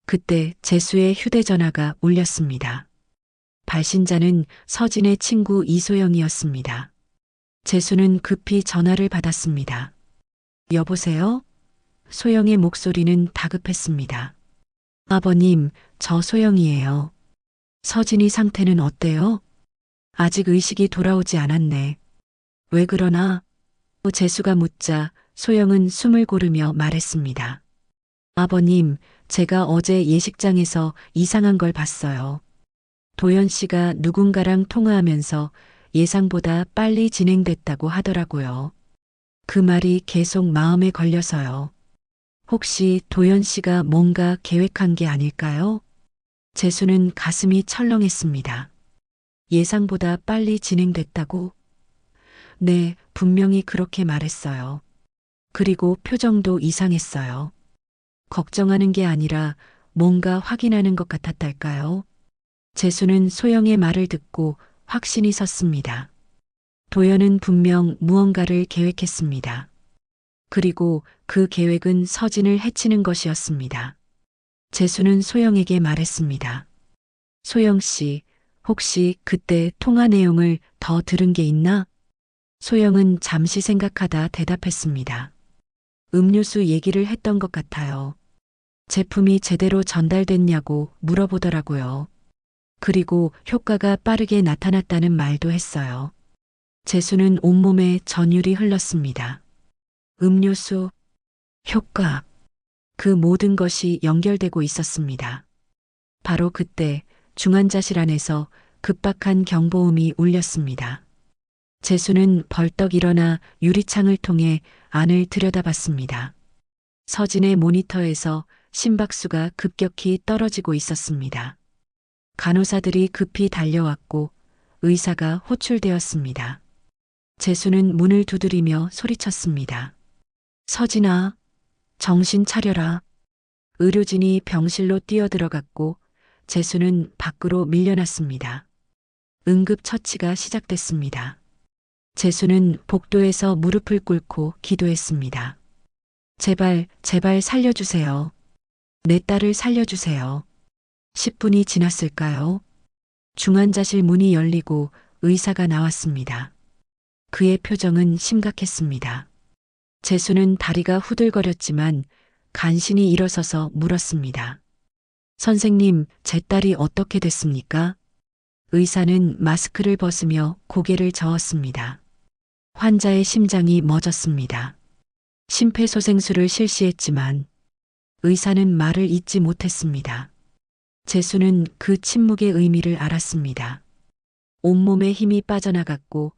그때 재수의 휴대전화가 울렸습니다. 발신자는 서진의 친구 이소영이었습니다. 재수는 급히 전화를 받았습니다. 여보세요? 소영의 목소리는 다급했습니다. 아버님, 저 소영이에요. 서진이 상태는 어때요? 아직 의식이 돌아오지 않았네. 왜 그러나? 재수가 묻자 소영은 숨을 고르며 말했습니다. 아버님, 제가 어제 예식장에서 이상한 걸 봤어요. 도연 씨가 누군가랑 통화하면서 예상보다 빨리 진행됐다고 하더라고요. 그 말이 계속 마음에 걸려서요. 혹시 도연 씨가 뭔가 계획한 게 아닐까요? 재수는 가슴이 철렁했습니다. 예상보다 빨리 진행됐다고? 네, 분명히 그렇게 말했어요. 그리고 표정도 이상했어요. 걱정하는 게 아니라 뭔가 확인하는 것 같았달까요? 재수는 소영의 말을 듣고 확신이 섰습니다. 도연은 분명 무언가를 계획했습니다. 그리고 그 계획은 서진을 해치는 것이었습니다. 재수는 소영에게 말했습니다. 소영 씨, 혹시 그때 통화 내용을 더 들은 게 있나? 소영은 잠시 생각하다 대답했습니다. 음료수 얘기를 했던 것 같아요. 제품이 제대로 전달됐냐고 물어보더라고요. 그리고 효과가 빠르게 나타났다는 말도 했어요. 재수는 온몸에 전율이 흘렀습니다. 음료수, 효과, 그 모든 것이 연결되고 있었습니다. 바로 그때 중환자실 안에서 급박한 경보음이 울렸습니다. 재수는 벌떡 일어나 유리창을 통해 안을 들여다봤습니다. 서진의 모니터에서 심박수가 급격히 떨어지고 있었습니다. 간호사들이 급히 달려왔고 의사가 호출되었습니다. 재수는 문을 두드리며 소리쳤습니다. 서진아, 정신 차려라. 의료진이 병실로 뛰어들어갔고 재수는 밖으로 밀려났습니다. 응급처치가 시작됐습니다. 재수는 복도에서 무릎을 꿇고 기도했습니다. 제발, 제발 살려주세요. 내 딸을 살려주세요. 10분이 지났을까요? 중환자실 문이 열리고 의사가 나왔습니다. 그의 표정은 심각했습니다. 재수는 다리가 후들거렸지만 간신히 일어서서 물었습니다. 선생님, 제 딸이 어떻게 됐습니까? 의사는 마스크를 벗으며 고개를 저었습니다. 환자의 심장이 멎었습니다. 심폐소생술을 실시했지만 의사는 말을 잇지 못했습니다. 재수는 그 침묵의 의미를 알았습니다. 온몸에 힘이 빠져나갔고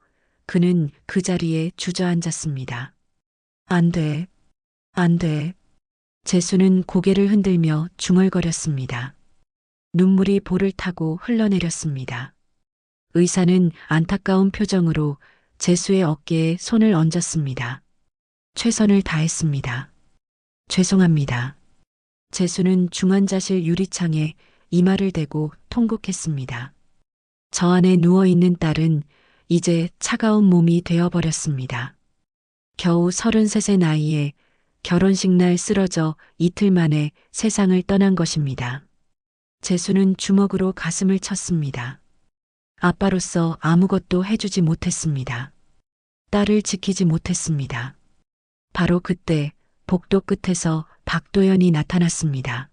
그는 그 자리에 주저앉았습니다. 안 돼, 안 돼. 재수는 고개를 흔들며 중얼거렸습니다. 눈물이 볼을 타고 흘러내렸습니다. 의사는 안타까운 표정으로 재수의 어깨에 손을 얹었습니다. 최선을 다했습니다. 죄송합니다. 재수는 중환자실 유리창에 이마를 대고 통곡했습니다. 저 안에 누워있는 딸은 이제 차가운 몸이 되어버렸습니다. 겨우 33세 나이에 결혼식 날 쓰러져 이틀 만에 세상을 떠난 것입니다. 재수는 주먹으로 가슴을 쳤습니다. 아빠로서 아무것도 해주지 못했습니다. 딸을 지키지 못했습니다. 바로 그때 복도 끝에서 박도연이 나타났습니다.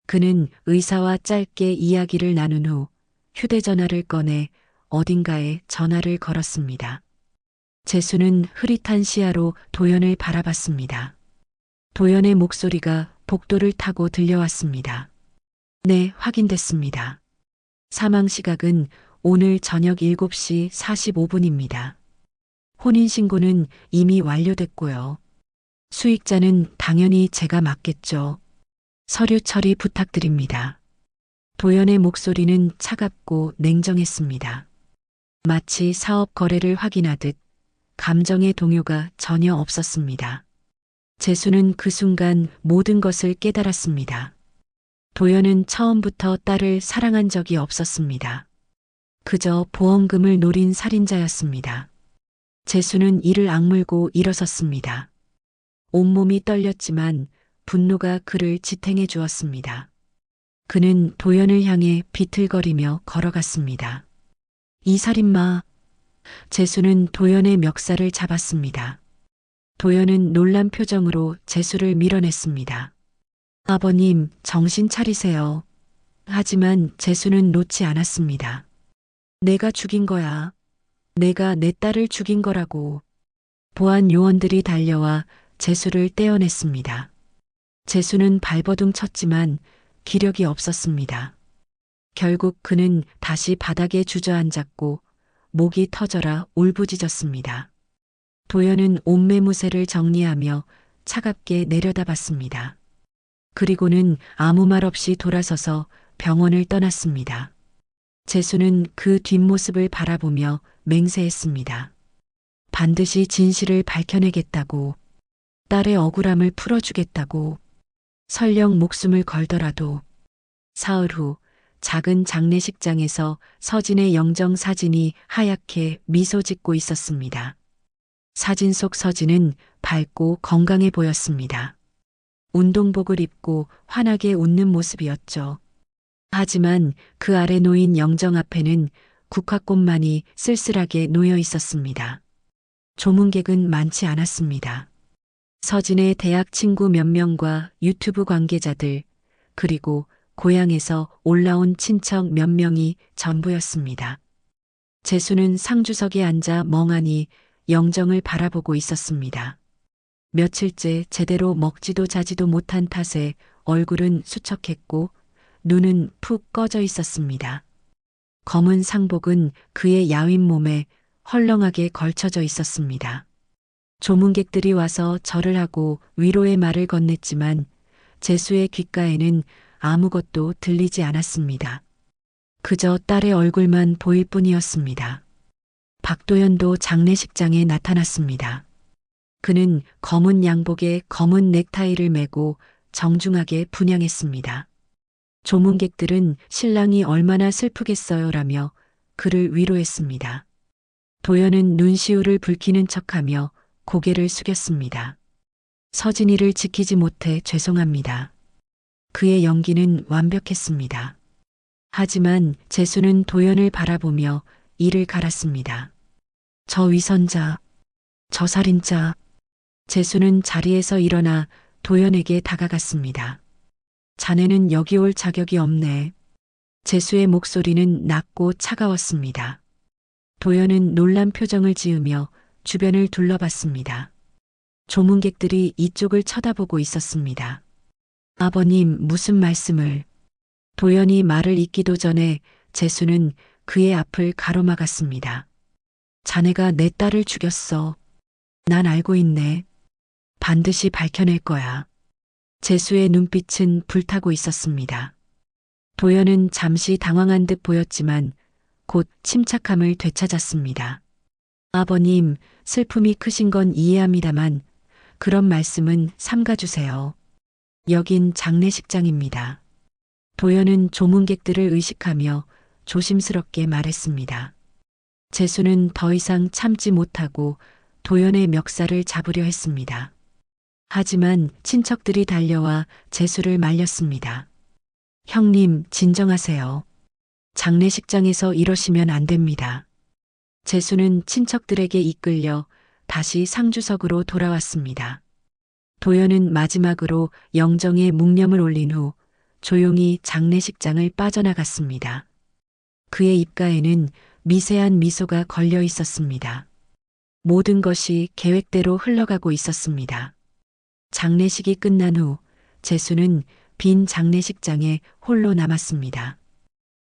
그는 의사와 짧게 이야기를 나눈 후 휴대전화를 꺼내 어딘가에 전화를 걸었습니다. 재수는 흐릿한 시야로 도연을 바라봤습니다. 도연의 목소리가 복도를 타고 들려왔습니다. 네, 확인됐습니다. 사망 시각은 오늘 저녁 7시 45분입니다. 혼인신고는 이미 완료됐고요. 수익자는 당연히 제가 맡겠죠. 서류 처리 부탁드립니다. 도연의 목소리는 차갑고 냉정했습니다. 마치 사업 거래를 확인하듯 감정의 동요가 전혀 없었습니다. 재수는 그 순간 모든 것을 깨달았습니다. 도연은 처음부터 딸을 사랑한 적이 없었습니다. 그저 보험금을 노린 살인자였습니다. 재수는 이를 악물고 일어섰습니다. 온몸이 떨렸지만 분노가 그를 지탱해 주었습니다. 그는 도연을 향해 비틀거리며 걸어갔습니다. 이 살인마. 재수는 도연의 멱살을 잡았습니다. 도연은 놀란 표정으로 재수를 밀어냈습니다. 아버님, 정신 차리세요. 하지만 재수는 놓지 않았습니다. 내가 죽인 거야. 내가 내 딸을 죽인 거라고. 보안 요원들이 달려와 재수를 떼어냈습니다. 재수는 발버둥 쳤지만 기력이 없었습니다. 결국 그는 다시 바닥에 주저앉았고 목이 터져라 울부짖었습니다. 도연은 옷매무새를 정리하며 차갑게 내려다봤습니다. 그리고는 아무 말 없이 돌아서서 병원을 떠났습니다. 재수는 그 뒷모습을 바라보며 맹세했습니다. 반드시 진실을 밝혀내겠다고, 딸의 억울함을 풀어주겠다고, 설령 목숨을 걸더라도. 사흘 후 작은 장례식장에서 서진의 영정 사진이 하얗게 미소 짓고 있었습니다. 사진 속 서진은 밝고 건강해 보였습니다. 운동복을 입고 환하게 웃는 모습이었죠. 하지만 그 아래 놓인 영정 앞에는 국화꽃만이 쓸쓸하게 놓여 있었습니다. 조문객은 많지 않았습니다. 서진의 대학 친구 몇 명과 유튜브 관계자들, 그리고 고향에서 올라온 친척 몇 명이 전부였습니다. 재수는 상주석에 앉아 멍하니 영정을 바라보고 있었습니다. 며칠째 제대로 먹지도 자지도 못한 탓에 얼굴은 수척했고 눈은 푹 꺼져 있었습니다. 검은 상복은 그의 야윈 몸에 헐렁하게 걸쳐져 있었습니다. 조문객들이 와서 절을 하고 위로의 말을 건넸지만 재수의 귓가에는 아무것도 들리지 않았습니다. 그저 딸의 얼굴만 보일 뿐이었습니다. 박도연도 장례식장에 나타났습니다. 그는 검은 양복에 검은 넥타이를 메고 정중하게 분양했습니다. 조문객들은 신랑이 얼마나 슬프겠어요라며 그를 위로했습니다. 도연은 눈시울을 붉히는 척하며 고개를 숙였습니다. 서진이를 지키지 못해 죄송합니다. 그의 연기는 완벽했습니다. 하지만 재수는 도연을 바라보며 이를 갈았습니다. 저 위선자, 저 살인자. 재수는 자리에서 일어나 도연에게 다가갔습니다. 자네는 여기 올 자격이 없네. 재수의 목소리는 낮고 차가웠습니다. 도연은 놀란 표정을 지으며 주변을 둘러봤습니다. 조문객들이 이쪽을 쳐다보고 있었습니다. 아버님, 무슨 말씀을. 도연이 말을 잇기도 전에 재수는 그의 앞을 가로막았습니다. 자네가 내 딸을 죽였어. 난 알고 있네. 반드시 밝혀낼 거야. 재수의 눈빛은 불타고 있었습니다. 도연은 잠시 당황한 듯 보였지만 곧 침착함을 되찾았습니다. 아버님, 슬픔이 크신 건 이해합니다만 그런 말씀은 삼가주세요. 여긴 장례식장입니다. 도연은 조문객들을 의식하며 조심스럽게 말했습니다. 재수는 더 이상 참지 못하고 도연의 멱살을 잡으려 했습니다. 하지만 친척들이 달려와 재수를 말렸습니다. 형님, 진정하세요. 장례식장에서 이러시면 안 됩니다. 재수는 친척들에게 이끌려 다시 상주석으로 돌아왔습니다. 도연은 마지막으로 영정에 묵념을 올린 후 조용히 장례식장을 빠져나갔습니다. 그의 입가에는 미세한 미소가 걸려 있었습니다. 모든 것이 계획대로 흘러가고 있었습니다. 장례식이 끝난 후 재수는 빈 장례식장에 홀로 남았습니다.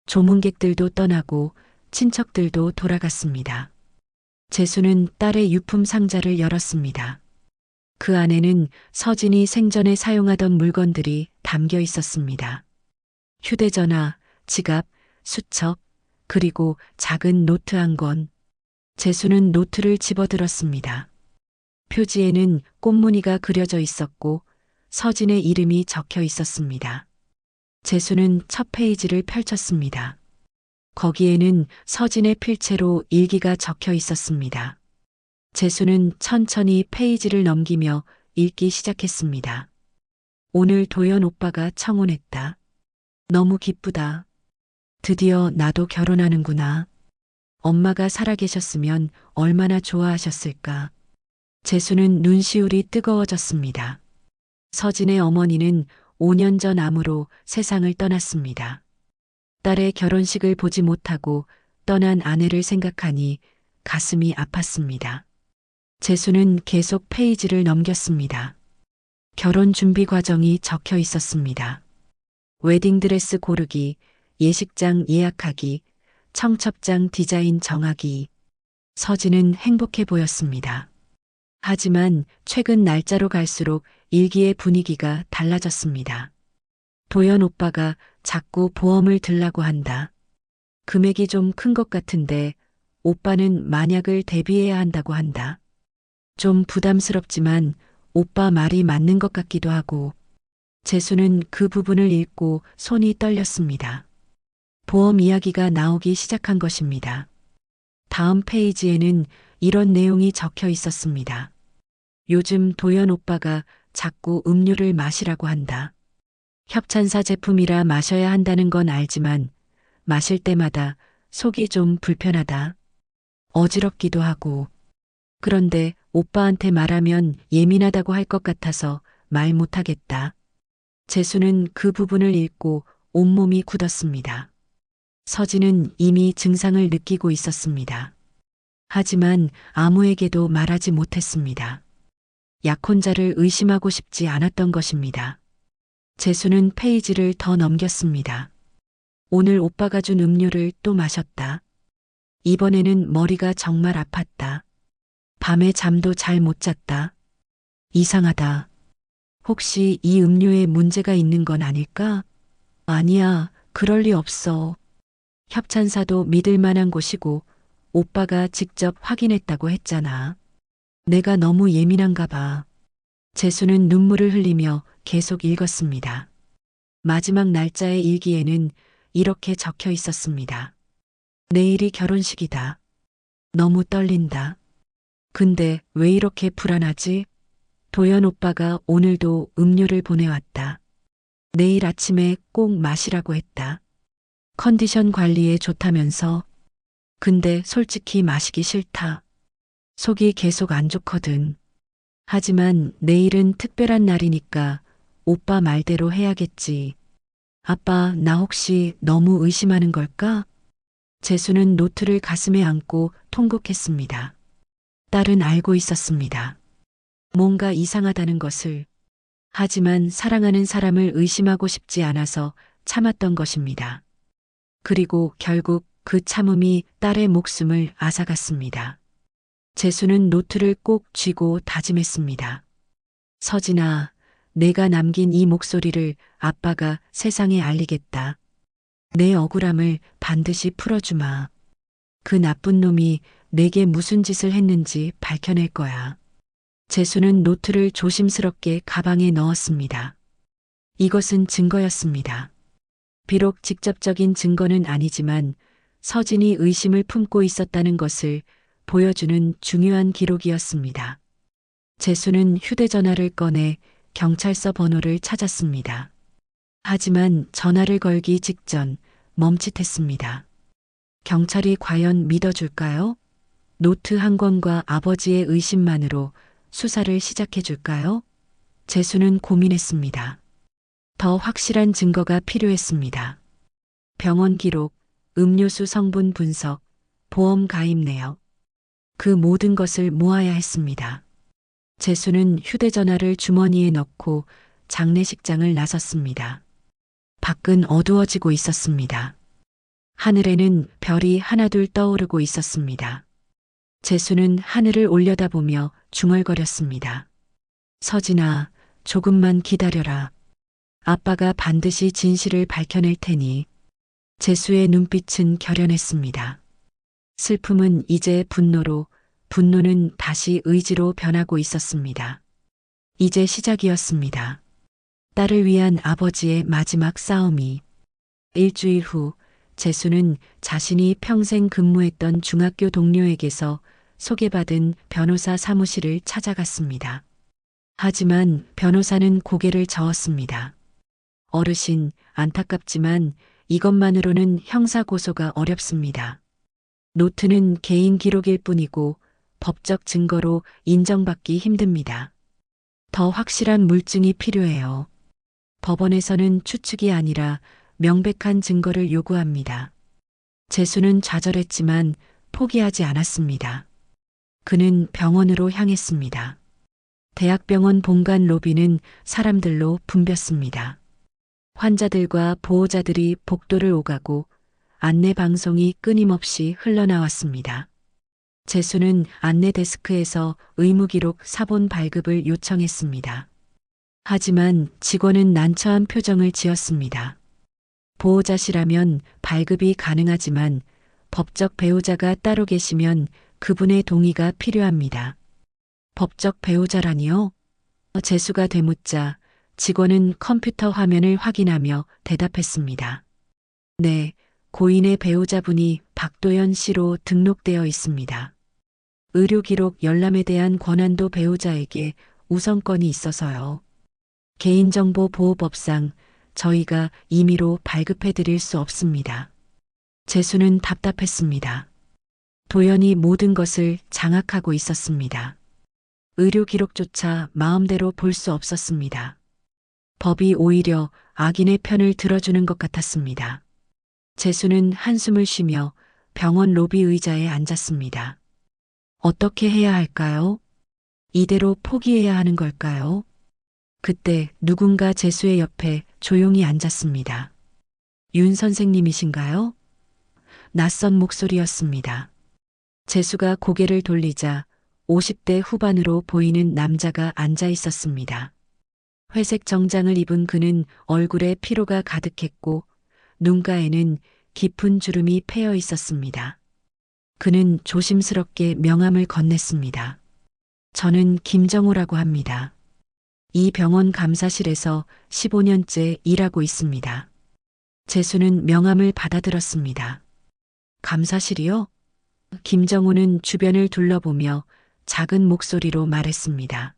조문객들도 떠나고 친척들도 돌아갔습니다. 재수는 딸의 유품 상자를 열었습니다. 그 안에는 서진이 생전에 사용하던 물건들이 담겨 있었습니다. 휴대전화, 지갑, 수첩, 그리고 작은 노트 한 권. 재수는 노트를 집어들었습니다. 표지에는 꽃무늬가 그려져 있었고 서진의 이름이 적혀 있었습니다. 재수는 첫 페이지를 펼쳤습니다. 거기에는 서진의 필체로 일기가 적혀 있었습니다. 재수는 천천히 페이지를 넘기며 읽기 시작했습니다. 오늘 도연 오빠가 청혼했다. 너무 기쁘다. 드디어 나도 결혼하는구나. 엄마가 살아계셨으면 얼마나 좋아하셨을까. 재수는 눈시울이 뜨거워졌습니다. 서진의 어머니는 5년 전 암으로 세상을 떠났습니다. 딸의 결혼식을 보지 못하고 떠난 아내를 생각하니 가슴이 아팠습니다. 재수는 계속 페이지를 넘겼습니다. 결혼 준비 과정이 적혀 있었습니다. 웨딩드레스 고르기, 예식장 예약하기, 청첩장 디자인 정하기. 서진은 행복해 보였습니다. 하지만 최근 날짜로 갈수록 일기의 분위기가 달라졌습니다. 도연 오빠가 자꾸 보험을 들라고 한다. 금액이 좀 큰 것 같은데 오빠는 만약을 대비해야 한다고 한다. 좀 부담스럽지만 오빠 말이 맞는 것 같기도 하고. 재수는 그 부분을 읽고 손이 떨렸습니다. 보험 이야기가 나오기 시작한 것입니다. 다음 페이지에는 이런 내용이 적혀 있었습니다. 요즘 도연 오빠가 자꾸 음료를 마시라고 한다. 협찬사 제품이라 마셔야 한다는 건 알지만 마실 때마다 속이 좀 불편하다. 어지럽기도 하고. 그런데 오빠한테 말하면 예민하다고 할 것 같아서 말 못하겠다. 재수는 그 부분을 읽고 온몸이 굳었습니다. 서진은 이미 증상을 느끼고 있었습니다. 하지만 아무에게도 말하지 못했습니다. 약혼자를 의심하고 싶지 않았던 것입니다. 재수는 페이지를 더 넘겼습니다. 오늘 오빠가 준 음료를 또 마셨다. 이번에는 머리가 정말 아팠다. 밤에 잠도 잘 못 잤다. 이상하다. 혹시 이 음료에 문제가 있는 건 아닐까? 아니야, 그럴 리 없어. 협찬사도 믿을 만한 곳이고 오빠가 직접 확인했다고 했잖아. 내가 너무 예민한가 봐. 재수는 눈물을 흘리며 계속 읽었습니다. 마지막 날짜의 일기에는 이렇게 적혀 있었습니다. 내일이 결혼식이다. 너무 떨린다. 근데 왜 이렇게 불안하지? 도연 오빠가 오늘도 음료를 보내왔다. 내일 아침에 꼭 마시라고 했다. 컨디션 관리에 좋다면서. 근데 솔직히 마시기 싫다. 속이 계속 안 좋거든. 하지만 내일은 특별한 날이니까 오빠 말대로 해야겠지. 아빠, 나 혹시 너무 의심하는 걸까? 재수는 노트를 가슴에 안고 통곡했습니다. 딸은 알고 있었습니다. 뭔가 이상하다는 것을. 하지만 사랑하는 사람을 의심하고 싶지 않아서 참았던 것입니다. 그리고 결국 그 참음이 딸의 목숨을 앗아갔습니다. 재수는 노트를 꼭 쥐고 다짐했습니다. 서진아, 내가 남긴 이 목소리를 아빠가 세상에 알리겠다. 내 억울함을 반드시 풀어주마. 그 나쁜 놈이 내게 무슨 짓을 했는지 밝혀낼 거야. 재수는 노트를 조심스럽게 가방에 넣었습니다. 이것은 증거였습니다. 비록 직접적인 증거는 아니지만 서진이 의심을 품고 있었다는 것을 보여주는 중요한 기록이었습니다. 재수는 휴대전화를 꺼내 경찰서 번호를 찾았습니다. 하지만 전화를 걸기 직전 멈칫했습니다. 경찰이 과연 믿어줄까요? 노트 한 권과 아버지의 의심만으로 수사를 시작해 줄까요? 재수는 고민했습니다. 더 확실한 증거가 필요했습니다. 병원 기록, 음료수 성분 분석, 보험 가입 내역. 그 모든 것을 모아야 했습니다. 재수는 휴대전화를 주머니에 넣고 장례식장을 나섰습니다. 밖은 어두워지고 있었습니다. 하늘에는 별이 하나둘 떠오르고 있었습니다. 재수는 하늘을 올려다보며 중얼거렸습니다. 서진아, 조금만 기다려라. 아빠가 반드시 진실을 밝혀낼 테니. 재수의 눈빛은 결연했습니다. 슬픔은 이제 분노로, 분노는 다시 의지로 변하고 있었습니다. 이제 시작이었습니다. 딸을 위한 아버지의 마지막 싸움이. 일주일 후, 재수는 자신이 평생 근무했던 중학교 동료에게서 소개받은 변호사 사무실을 찾아갔습니다. 하지만 변호사는 고개를 저었습니다. 어르신, 안타깝지만 이것만으로는 형사고소가 어렵습니다. 노트는 개인 기록일 뿐이고 법적 증거로 인정받기 힘듭니다. 더 확실한 물증이 필요해요. 법원에서는 추측이 아니라 명백한 증거를 요구합니다. 재수는 좌절했지만 포기하지 않았습니다. 그는 병원으로 향했습니다. 대학병원 본관 로비는 사람들로 붐볐습니다. 환자들과 보호자들이 복도를 오가고 안내 방송이 끊임없이 흘러나왔습니다. 재수는 안내 데스크에서 의무기록 사본 발급을 요청했습니다. 하지만 직원은 난처한 표정을 지었습니다. 보호자시라면 발급이 가능하지만 법적 배우자가 따로 계시면 그분의 동의가 필요합니다. 법적 배우자라니요? 재수가 되묻자 직원은 컴퓨터 화면을 확인하며 대답했습니다. 네, 고인의 배우자분이 박도연 씨로 등록되어 있습니다. 의료기록 열람에 대한 권한도 배우자에게 우선권이 있어서요. 개인정보보호법상 저희가 임의로 발급해 드릴 수 없습니다. 재수는 답답했습니다. 도연이 모든 것을 장악하고 있었습니다. 의료 기록조차 마음대로 볼 수 없었습니다. 법이 오히려 악인의 편을 들어주는 것 같았습니다. 재수는 한숨을 쉬며 병원 로비 의자에 앉았습니다. 어떻게 해야 할까요? 이대로 포기해야 하는 걸까요? 그때 누군가 재수의 옆에 조용히 앉았습니다. 윤 선생님이신가요? 낯선 목소리였습니다. 재수가 고개를 돌리자 50대 후반으로 보이는 남자가 앉아 있었습니다. 회색 정장을 입은 그는 얼굴에 피로가 가득했고 눈가에는 깊은 주름이 패여 있었습니다. 그는 조심스럽게 명함을 건넸습니다. 저는 김정호라고 합니다. 이 병원 감사실에서 15년째 일하고 있습니다. 재수는 명함을 받아들었습니다. 감사실이요? 김정호는 주변을 둘러보며 작은 목소리로 말했습니다.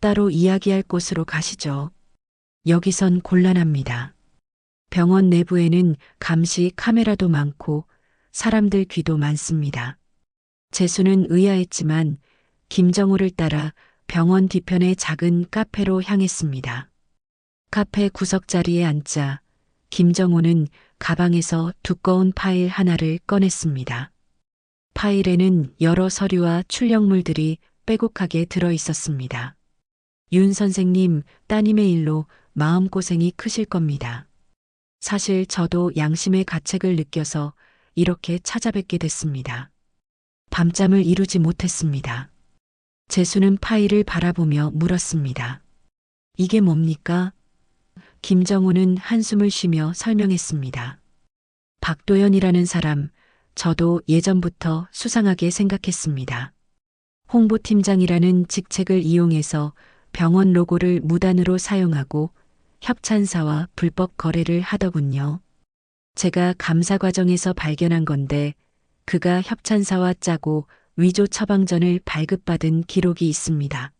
따로 이야기할 곳으로 가시죠. 여기선 곤란합니다. 병원 내부에는 감시 카메라도 많고 사람들 귀도 많습니다. 재수는 의아했지만 김정호를 따라 병원 뒤편의 작은 카페로 향했습니다. 카페 구석 자리에 앉자 김정호는 가방에서 두꺼운 파일 하나를 꺼냈습니다. 파일에는 여러 서류와 출력물들이 빼곡하게 들어 있었습니다. 윤 선생님, 따님의 일로 마음고생이 크실 겁니다. 사실 저도 양심의 가책을 느껴서 이렇게 찾아뵙게 됐습니다. 밤잠을 이루지 못했습니다. 재수는 파일을 바라보며 물었습니다. 이게 뭡니까? 김정호는 한숨을 쉬며 설명했습니다. 박도연이라는 사람, 저도 예전부터 수상하게 생각했습니다. 홍보팀장이라는 직책을 이용해서 병원 로고를 무단으로 사용하고 협찬사와 불법 거래를 하더군요. 제가 감사 과정에서 발견한 건데 그가 협찬사와 짜고 위조 처방전을 발급받은 기록이 있습니다.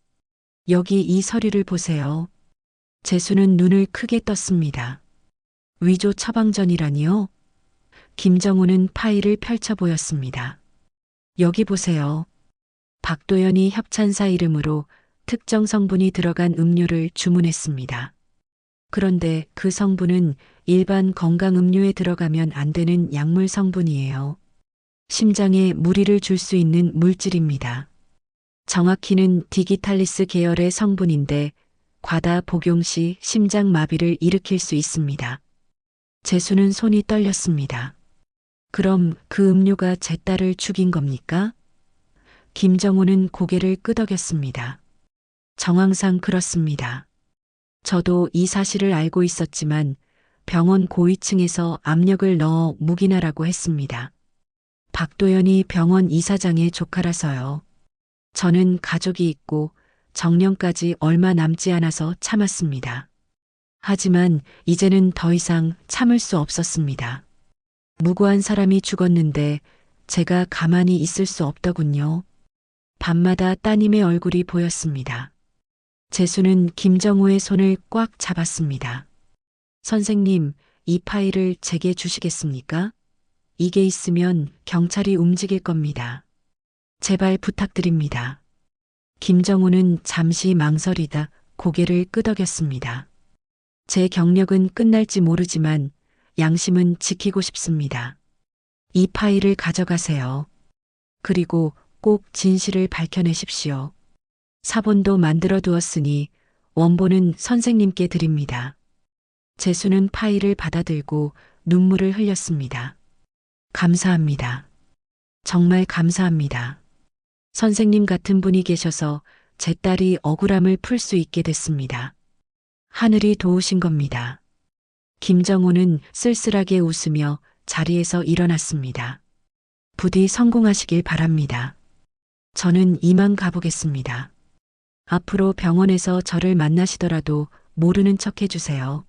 여기 이 서류를 보세요. 재수는 눈을 크게 떴습니다. 위조 처방전이라니요? 김정호는 파일을 펼쳐 보였습니다. 여기 보세요. 박도연이 협찬사 이름으로 특정 성분이 들어간 음료를 주문했습니다. 그런데 그 성분은 일반 건강 음료에 들어가면 안 되는 약물 성분이에요. 심장에 무리를 줄 수 있는 물질입니다. 정확히는 디기탈리스 계열의 성분인데 과다 복용 시 심장 마비를 일으킬 수 있습니다. 재수는 손이 떨렸습니다. 그럼 그 음료가 제 딸을 죽인 겁니까? 김정호는 고개를 끄덕였습니다. 정황상 그렇습니다. 저도 이 사실을 알고 있었지만 병원 고위층에서 압력을 넣어 묵인하라고 했습니다. 박도연이 병원 이사장의 조카라서요. 저는 가족이 있고 정년까지 얼마 남지 않아서 참았습니다. 하지만 이제는 더 이상 참을 수 없었습니다. 무고한 사람이 죽었는데 제가 가만히 있을 수 없더군요. 밤마다 따님의 얼굴이 보였습니다. 재수는 김정우의 손을 꽉 잡았습니다. 선생님, 이 파일을 제게 주시겠습니까? 이게 있으면 경찰이 움직일 겁니다. 제발 부탁드립니다. 김정우는 잠시 망설이다 고개를 끄덕였습니다. 제 경력은 끝날지 모르지만 양심은 지키고 싶습니다. 이 파일을 가져가세요. 그리고 꼭 진실을 밝혀내십시오. 사본도 만들어 두었으니 원본은 선생님께 드립니다. 재수는 파일을 받아들고 눈물을 흘렸습니다. 감사합니다. 정말 감사합니다. 선생님 같은 분이 계셔서 제 딸이 억울함을 풀 수 있게 됐습니다. 하늘이 도우신 겁니다. 김정호는 쓸쓸하게 웃으며 자리에서 일어났습니다. 부디 성공하시길 바랍니다. 저는 이만 가보겠습니다. 앞으로 병원에서 저를 만나시더라도 모르는 척 해주세요.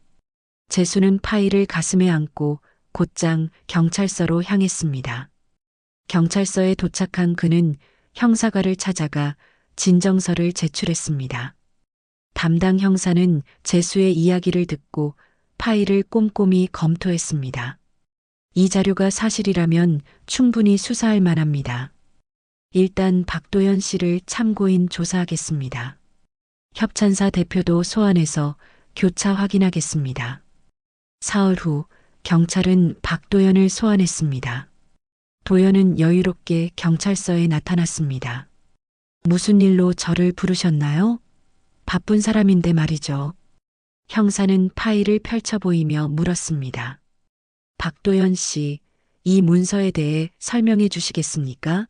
재수는 파일을 가슴에 안고 곧장 경찰서로 향했습니다. 경찰서에 도착한 그는 형사과를 찾아가 진정서를 제출했습니다. 담당 형사는 재수의 이야기를 듣고 파일을 꼼꼼히 검토했습니다. 이 자료가 사실이라면 충분히 수사할 만합니다. 일단 박도연 씨를 참고인 조사하겠습니다. 협찬사 대표도 소환해서 교차 확인하겠습니다. 사흘 후 경찰은 박도연을 소환했습니다. 도연은 여유롭게 경찰서에 나타났습니다. 무슨 일로 저를 부르셨나요? 바쁜 사람인데 말이죠. 형사는 파일을 펼쳐 보이며 물었습니다. 박도연 씨, 이 문서에 대해 설명해 주시겠습니까?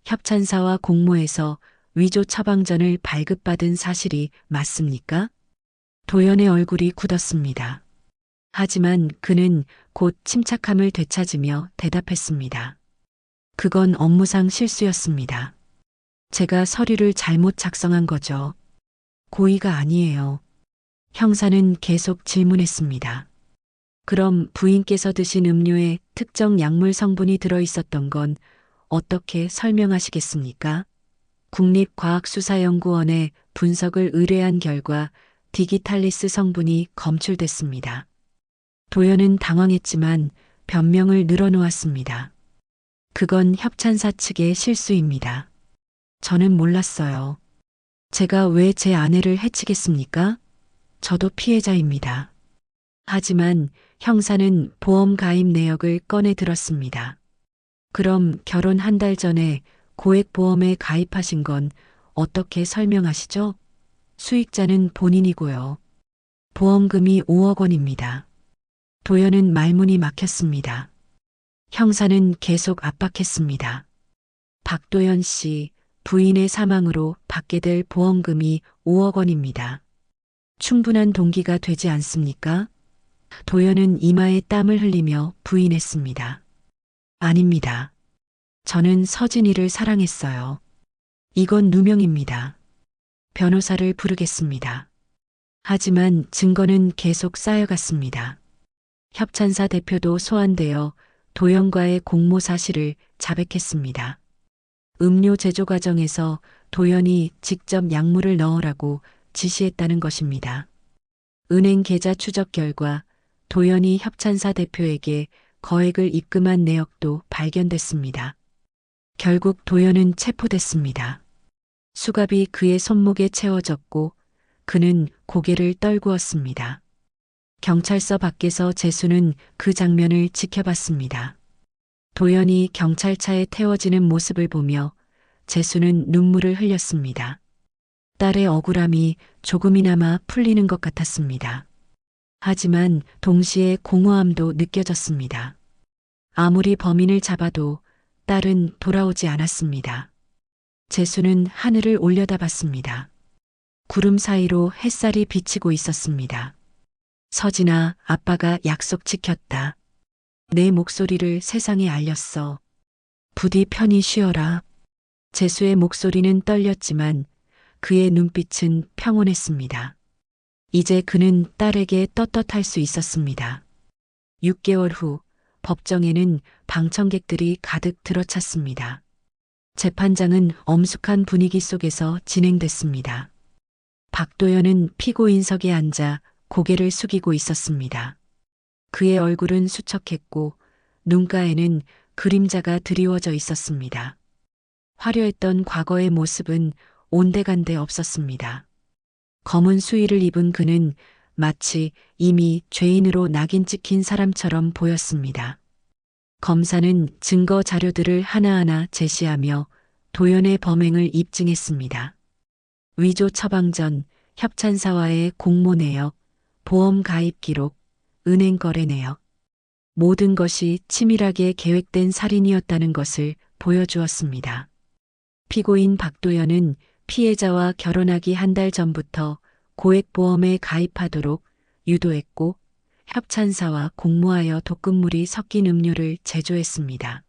협찬사와 공모해서 위조 처방전을 발급받은 사실이 맞습니까? 도연의 얼굴이 굳었습니다. 하지만 그는 곧 침착함을 되찾으며 대답했습니다. 그건 업무상 실수였습니다. 제가 서류를 잘못 작성한 거죠. 고의가 아니에요. 형사는 계속 질문했습니다. 그럼 부인께서 드신 음료에 특정 약물 성분이 들어 있었던 건 어떻게 설명하시겠습니까? 국립과학수사연구원에 분석을 의뢰한 결과 디기탈리스 성분이 검출됐습니다. 도연은 당황했지만 변명을 늘어놓았습니다. 그건 협찬사 측의 실수입니다. 저는 몰랐어요. 제가 왜 제 아내를 해치겠습니까? 저도 피해자입니다. 하지만 형사는 보험 가입 내역을 꺼내 들었습니다. 그럼 결혼 한 달 전에 고액보험에 가입하신 건 어떻게 설명하시죠? 수익자는 본인이고요. 보험금이 5억 원입니다. 도연은 말문이 막혔습니다. 형사는 계속 압박했습니다. 박도연 씨, 부인의 사망으로 받게 될 보험금이 5억 원입니다. 충분한 동기가 되지 않습니까? 도연은 이마에 땀을 흘리며 부인했습니다. 아닙니다. 저는 서진이를 사랑했어요. 이건 누명입니다. 변호사를 부르겠습니다. 하지만 증거는 계속 쌓여갔습니다. 협찬사 대표도 소환되어 도연과의 공모 사실을 자백했습니다. 음료 제조 과정에서 도연이 직접 약물을 넣으라고 지시했다는 것입니다. 은행 계좌 추적 결과 도연이 협찬사 대표에게 거액을 입금한 내역도 발견됐습니다. 결국 도연은 체포됐습니다. 수갑이 그의 손목에 채워졌고 그는 고개를 떨구었습니다. 경찰서 밖에서 재수는 그 장면을 지켜봤습니다. 도연이 경찰차에 태워지는 모습을 보며 재수는 눈물을 흘렸습니다. 딸의 억울함이 조금이나마 풀리는 것 같았습니다. 하지만 동시에 공허함도 느껴졌습니다. 아무리 범인을 잡아도 딸은 돌아오지 않았습니다. 재수는 하늘을 올려다봤습니다. 구름 사이로 햇살이 비치고 있었습니다. 서진아, 아빠가 약속 지켰다. 내 목소리를 세상에 알렸어. 부디 편히 쉬어라. 재수의 목소리는 떨렸지만 그의 눈빛은 평온했습니다. 이제 그는 딸에게 떳떳할 수 있었습니다. 6개월 후 법정에는 방청객들이 가득 들어찼습니다. 재판장은 엄숙한 분위기 속에서 진행됐습니다. 박도연은 피고인석에 앉아 고개를 숙이고 있었습니다. 그의 얼굴은 수척했고 눈가에는 그림자가 드리워져 있었습니다. 화려했던 과거의 모습은 온데간데 없었습니다. 검은 수의를 입은 그는 마치 이미 죄인으로 낙인 찍힌 사람처럼 보였습니다. 검사는 증거 자료들을 하나하나 제시하며 도연의 범행을 입증했습니다. 위조 처방전, 협찬사와의 공모 내역, 보험 가입 기록, 은행 거래 내역. 모든 것이 치밀하게 계획된 살인이었다는 것을 보여주었습니다. 피고인 박도연은 피해자와 결혼하기 한 달 전부터 고액보험에 가입하도록 유도했고 협찬사와 공모하여 독극물이 섞인 음료를 제조했습니다.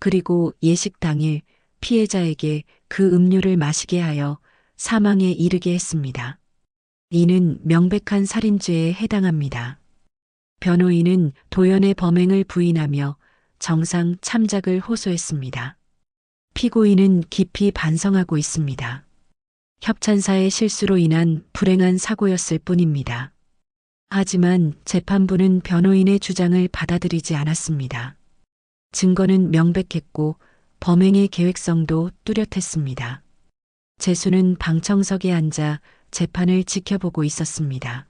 그리고 예식 당일 피해자에게 그 음료를 마시게 하여 사망에 이르게 했습니다. 이는 명백한 살인죄에 해당합니다. 변호인은 도연의 범행을 부인하며 정상 참작을 호소했습니다. 피고인은 깊이 반성하고 있습니다. 협찬사의 실수로 인한 불행한 사고였을 뿐입니다. 하지만 재판부는 변호인의 주장을 받아들이지 않았습니다. 증거는 명백했고 범행의 계획성도 뚜렷했습니다. 재수는 방청석에 앉아 재판을 지켜보고 있었습니다.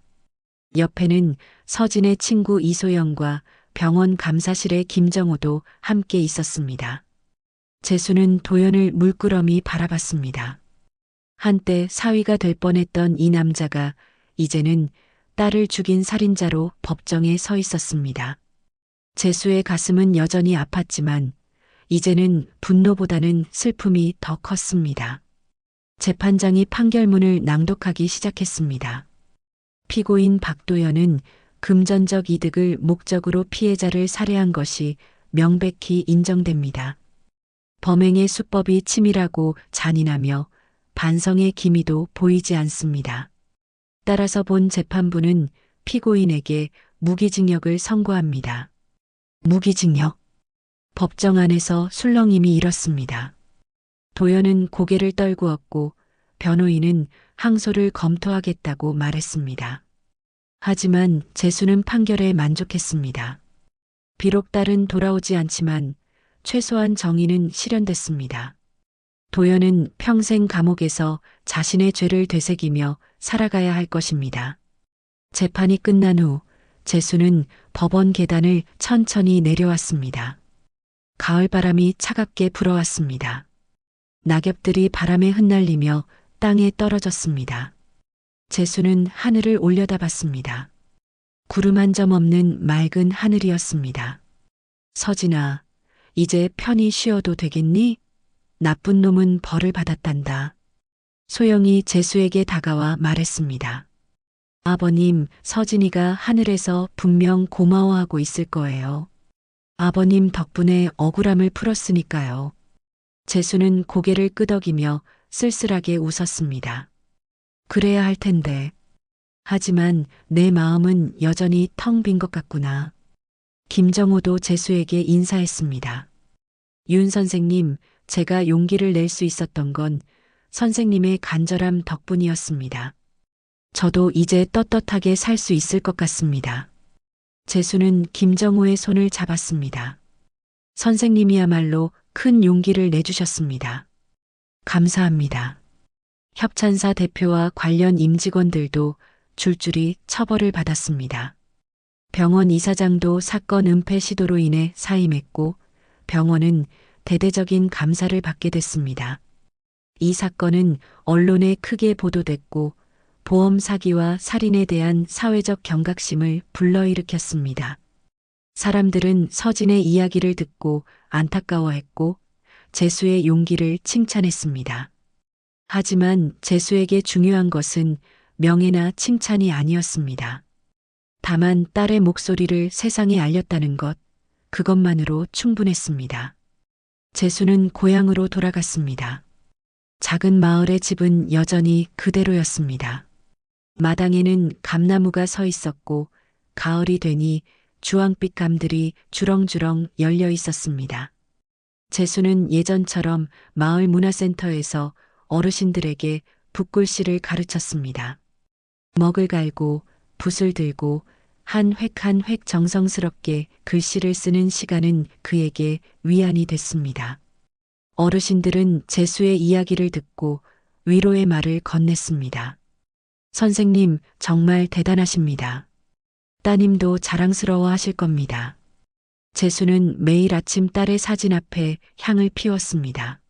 옆에는 서진의 친구 이소영과 병원 감사실의 김정호도 함께 있었습니다. 재수는 도연을 물끄러미 바라봤습니다. 한때 사위가 될 뻔했던 이 남자가 이제는 딸을 죽인 살인자로 법정에 서 있었습니다. 재수의 가슴은 여전히 아팠지만 이제는 분노보다는 슬픔이 더 컸습니다. 재판장이 판결문을 낭독하기 시작했습니다. 피고인 박도연은 금전적 이득을 목적으로 피해자를 살해한 것이 명백히 인정됩니다. 범행의 수법이 치밀하고 잔인하며 반성의 기미도 보이지 않습니다. 따라서 본 재판부는 피고인에게 무기징역을 선고합니다. 무기징역. 법정 안에서 술렁임이 일었습니다. 도연은 고개를 떨구었고 변호인은 항소를 검토하겠다고 말했습니다. 하지만 재수는 판결에 만족했습니다. 비록 딸은 돌아오지 않지만 최소한 정의는 실현됐습니다. 도연은 평생 감옥에서 자신의 죄를 되새기며 살아가야 할 것입니다. 재판이 끝난 후 재수는 법원 계단을 천천히 내려왔습니다. 가을바람이 차갑게 불어왔습니다. 낙엽들이 바람에 흩날리며 땅에 떨어졌습니다. 재수는 하늘을 올려다봤습니다. 구름 한 점 없는 맑은 하늘이었습니다. 서진아, 이제 편히 쉬어도 되겠니? 나쁜 놈은 벌을 받았단다. 소영이 재수에게 다가와 말했습니다. 아버님, 서진이가 하늘에서 분명 고마워하고 있을 거예요. 아버님 덕분에 억울함을 풀었으니까요. 재수는 고개를 끄덕이며 쓸쓸하게 웃었습니다. 그래야 할 텐데. 하지만 내 마음은 여전히 텅 빈 것 같구나. 김정호도 재수에게 인사했습니다. 윤 선생님, 제가 용기를 낼 수 있었던 건 선생님의 간절함 덕분이었습니다. 저도 이제 떳떳하게 살 수 있을 것 같습니다. 재수는 김정호의 손을 잡았습니다. 선생님이야말로 큰 용기를 내주셨습니다. 감사합니다. 협찬사 대표와 관련 임직원들도 줄줄이 처벌을 받았습니다. 병원 이사장도 사건 은폐 시도로 인해 사임했고 병원은 대대적인 감사를 받게 됐습니다. 이 사건은 언론에 크게 보도됐고 보험 사기와 살인에 대한 사회적 경각심을 불러일으켰습니다. 사람들은 서진의 이야기를 듣고 안타까워했고 재수의 용기를 칭찬했습니다. 하지만 재수에게 중요한 것은 명예나 칭찬이 아니었습니다. 다만 딸의 목소리를 세상에 알렸다는 것, 그것만으로 충분했습니다. 재수는 고향으로 돌아갔습니다. 작은 마을의 집은 여전히 그대로였습니다. 마당에는 감나무가 서 있었고 가을이 되니 주황빛 감들이 주렁주렁 열려 있었습니다. 재수는 예전처럼 마을 문화센터에서 어르신들에게 붓글씨를 가르쳤습니다. 먹을 갈고 붓을 들고 한 획 한 획 정성스럽게 글씨를 쓰는 시간은 그에게 위안이 됐습니다. 어르신들은 재수의 이야기를 듣고 위로의 말을 건넸습니다. 선생님, 정말 대단하십니다. 따님도 자랑스러워 하실 겁니다. 재수는 매일 아침 딸의 사진 앞에 향을 피웠습니다.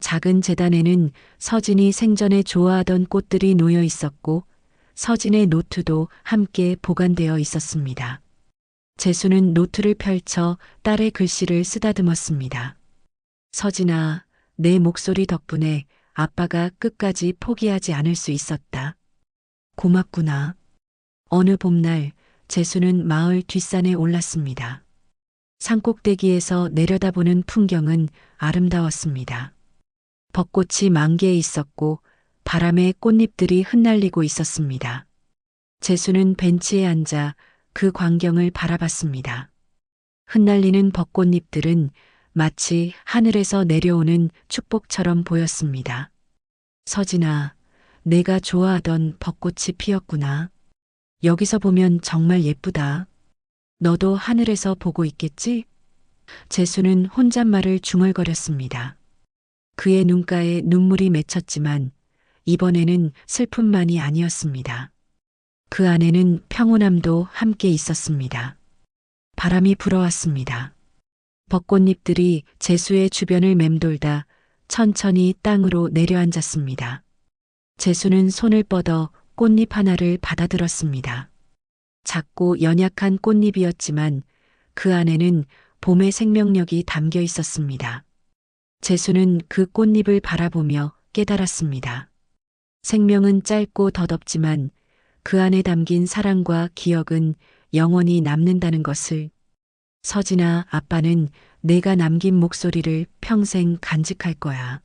작은 재단에는 서진이 생전에 좋아하던 꽃들이 놓여 있었고 서진의 노트도 함께 보관되어 있었습니다. 재수는 노트를 펼쳐 딸의 글씨를 쓰다듬었습니다. 서진아, 내 목소리 덕분에 아빠가 끝까지 포기하지 않을 수 있었다. 고맙구나. 어느 봄날 재수는 마을 뒷산에 올랐습니다. 산꼭대기에서 내려다보는 풍경은 아름다웠습니다. 벚꽃이 만개해 있었고 바람에 꽃잎들이 흩날리고 있었습니다. 재수는 벤치에 앉아 그 광경을 바라봤습니다. 흩날리는 벚꽃잎들은 마치 하늘에서 내려오는 축복처럼 보였습니다. 서진아, 내가 좋아하던 벚꽃이 피었구나. 여기서 보면 정말 예쁘다. 너도 하늘에서 보고 있겠지? 재수는 혼잣말을 중얼거렸습니다. 그의 눈가에 눈물이 맺혔지만 이번에는 슬픔만이 아니었습니다. 그 안에는 평온함도 함께 있었습니다. 바람이 불어왔습니다. 벚꽃잎들이 재수의 주변을 맴돌다 천천히 땅으로 내려앉았습니다. 재수는 손을 뻗어 꽃잎 하나를 받아들었습니다. 작고 연약한 꽃잎이었지만 그 안에는 봄의 생명력이 담겨 있었습니다. 재수는 그 꽃잎을 바라보며 깨달았습니다. 생명은 짧고 덧없지만 그 안에 담긴 사랑과 기억은 영원히 남는다는 것을. 서진아, 아빠는 내가 남긴 목소리를 평생 간직할 거야.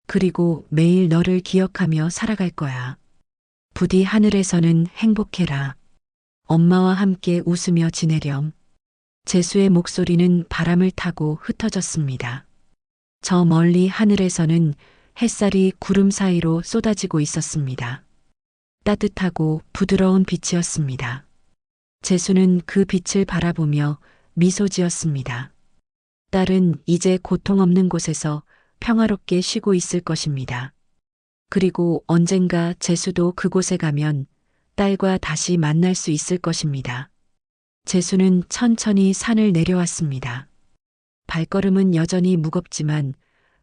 그리고 매일 너를 기억하며 살아갈 거야. 부디 하늘에서는 행복해라. 엄마와 함께 웃으며 지내렴. 재수의 목소리는 바람을 타고 흩어졌습니다. 저 멀리 하늘에서는 햇살이 구름 사이로 쏟아지고 있었습니다. 따뜻하고 부드러운 빛이었습니다. 재수는 그 빛을 바라보며 미소 지었습니다. 딸은 이제 고통 없는 곳에서 평화롭게 쉬고 있을 것입니다. 그리고 언젠가 재수도 그곳에 가면 딸과 다시 만날 수 있을 것입니다. 재수는 천천히 산을 내려왔습니다. 발걸음은 여전히 무겁지만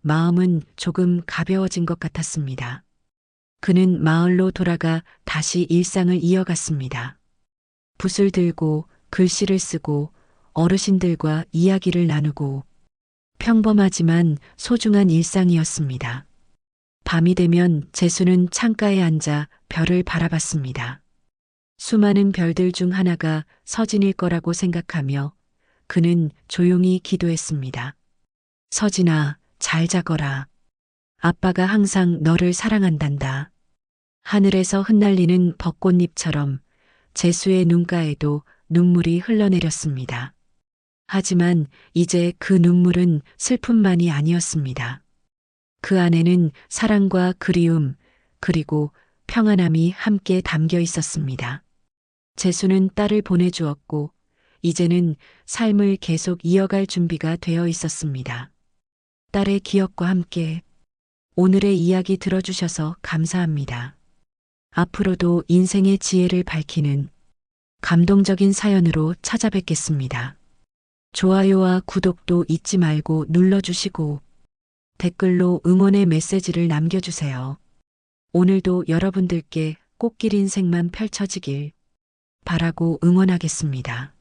마음은 조금 가벼워진 것 같았습니다. 그는 마을로 돌아가 다시 일상을 이어갔습니다. 붓을 들고 글씨를 쓰고 어르신들과 이야기를 나누고 평범하지만 소중한 일상이었습니다. 밤이 되면 재수는 창가에 앉아 별을 바라봤습니다. 수많은 별들 중 하나가 서진일 거라고 생각하며 그는 조용히 기도했습니다. 서진아, 잘 자거라. 아빠가 항상 너를 사랑한단다. 하늘에서 흩날리는 벚꽃잎처럼 재수의 눈가에도 눈물이 흘러내렸습니다. 하지만 이제 그 눈물은 슬픔만이 아니었습니다. 그 안에는 사랑과 그리움, 그리고 평안함이 함께 담겨 있었습니다. 재수는 딸을 보내주었고, 이제는 삶을 계속 이어갈 준비가 되어 있었습니다. 딸의 기억과 함께 오늘의 이야기 들어주셔서 감사합니다. 앞으로도 인생의 지혜를 밝히는 감동적인 사연으로 찾아뵙겠습니다. 좋아요와 구독도 잊지 말고 눌러주시고 댓글로 응원의 메시지를 남겨주세요. 오늘도 여러분들께 꽃길 인생만 펼쳐지길 바라고 응원하겠습니다.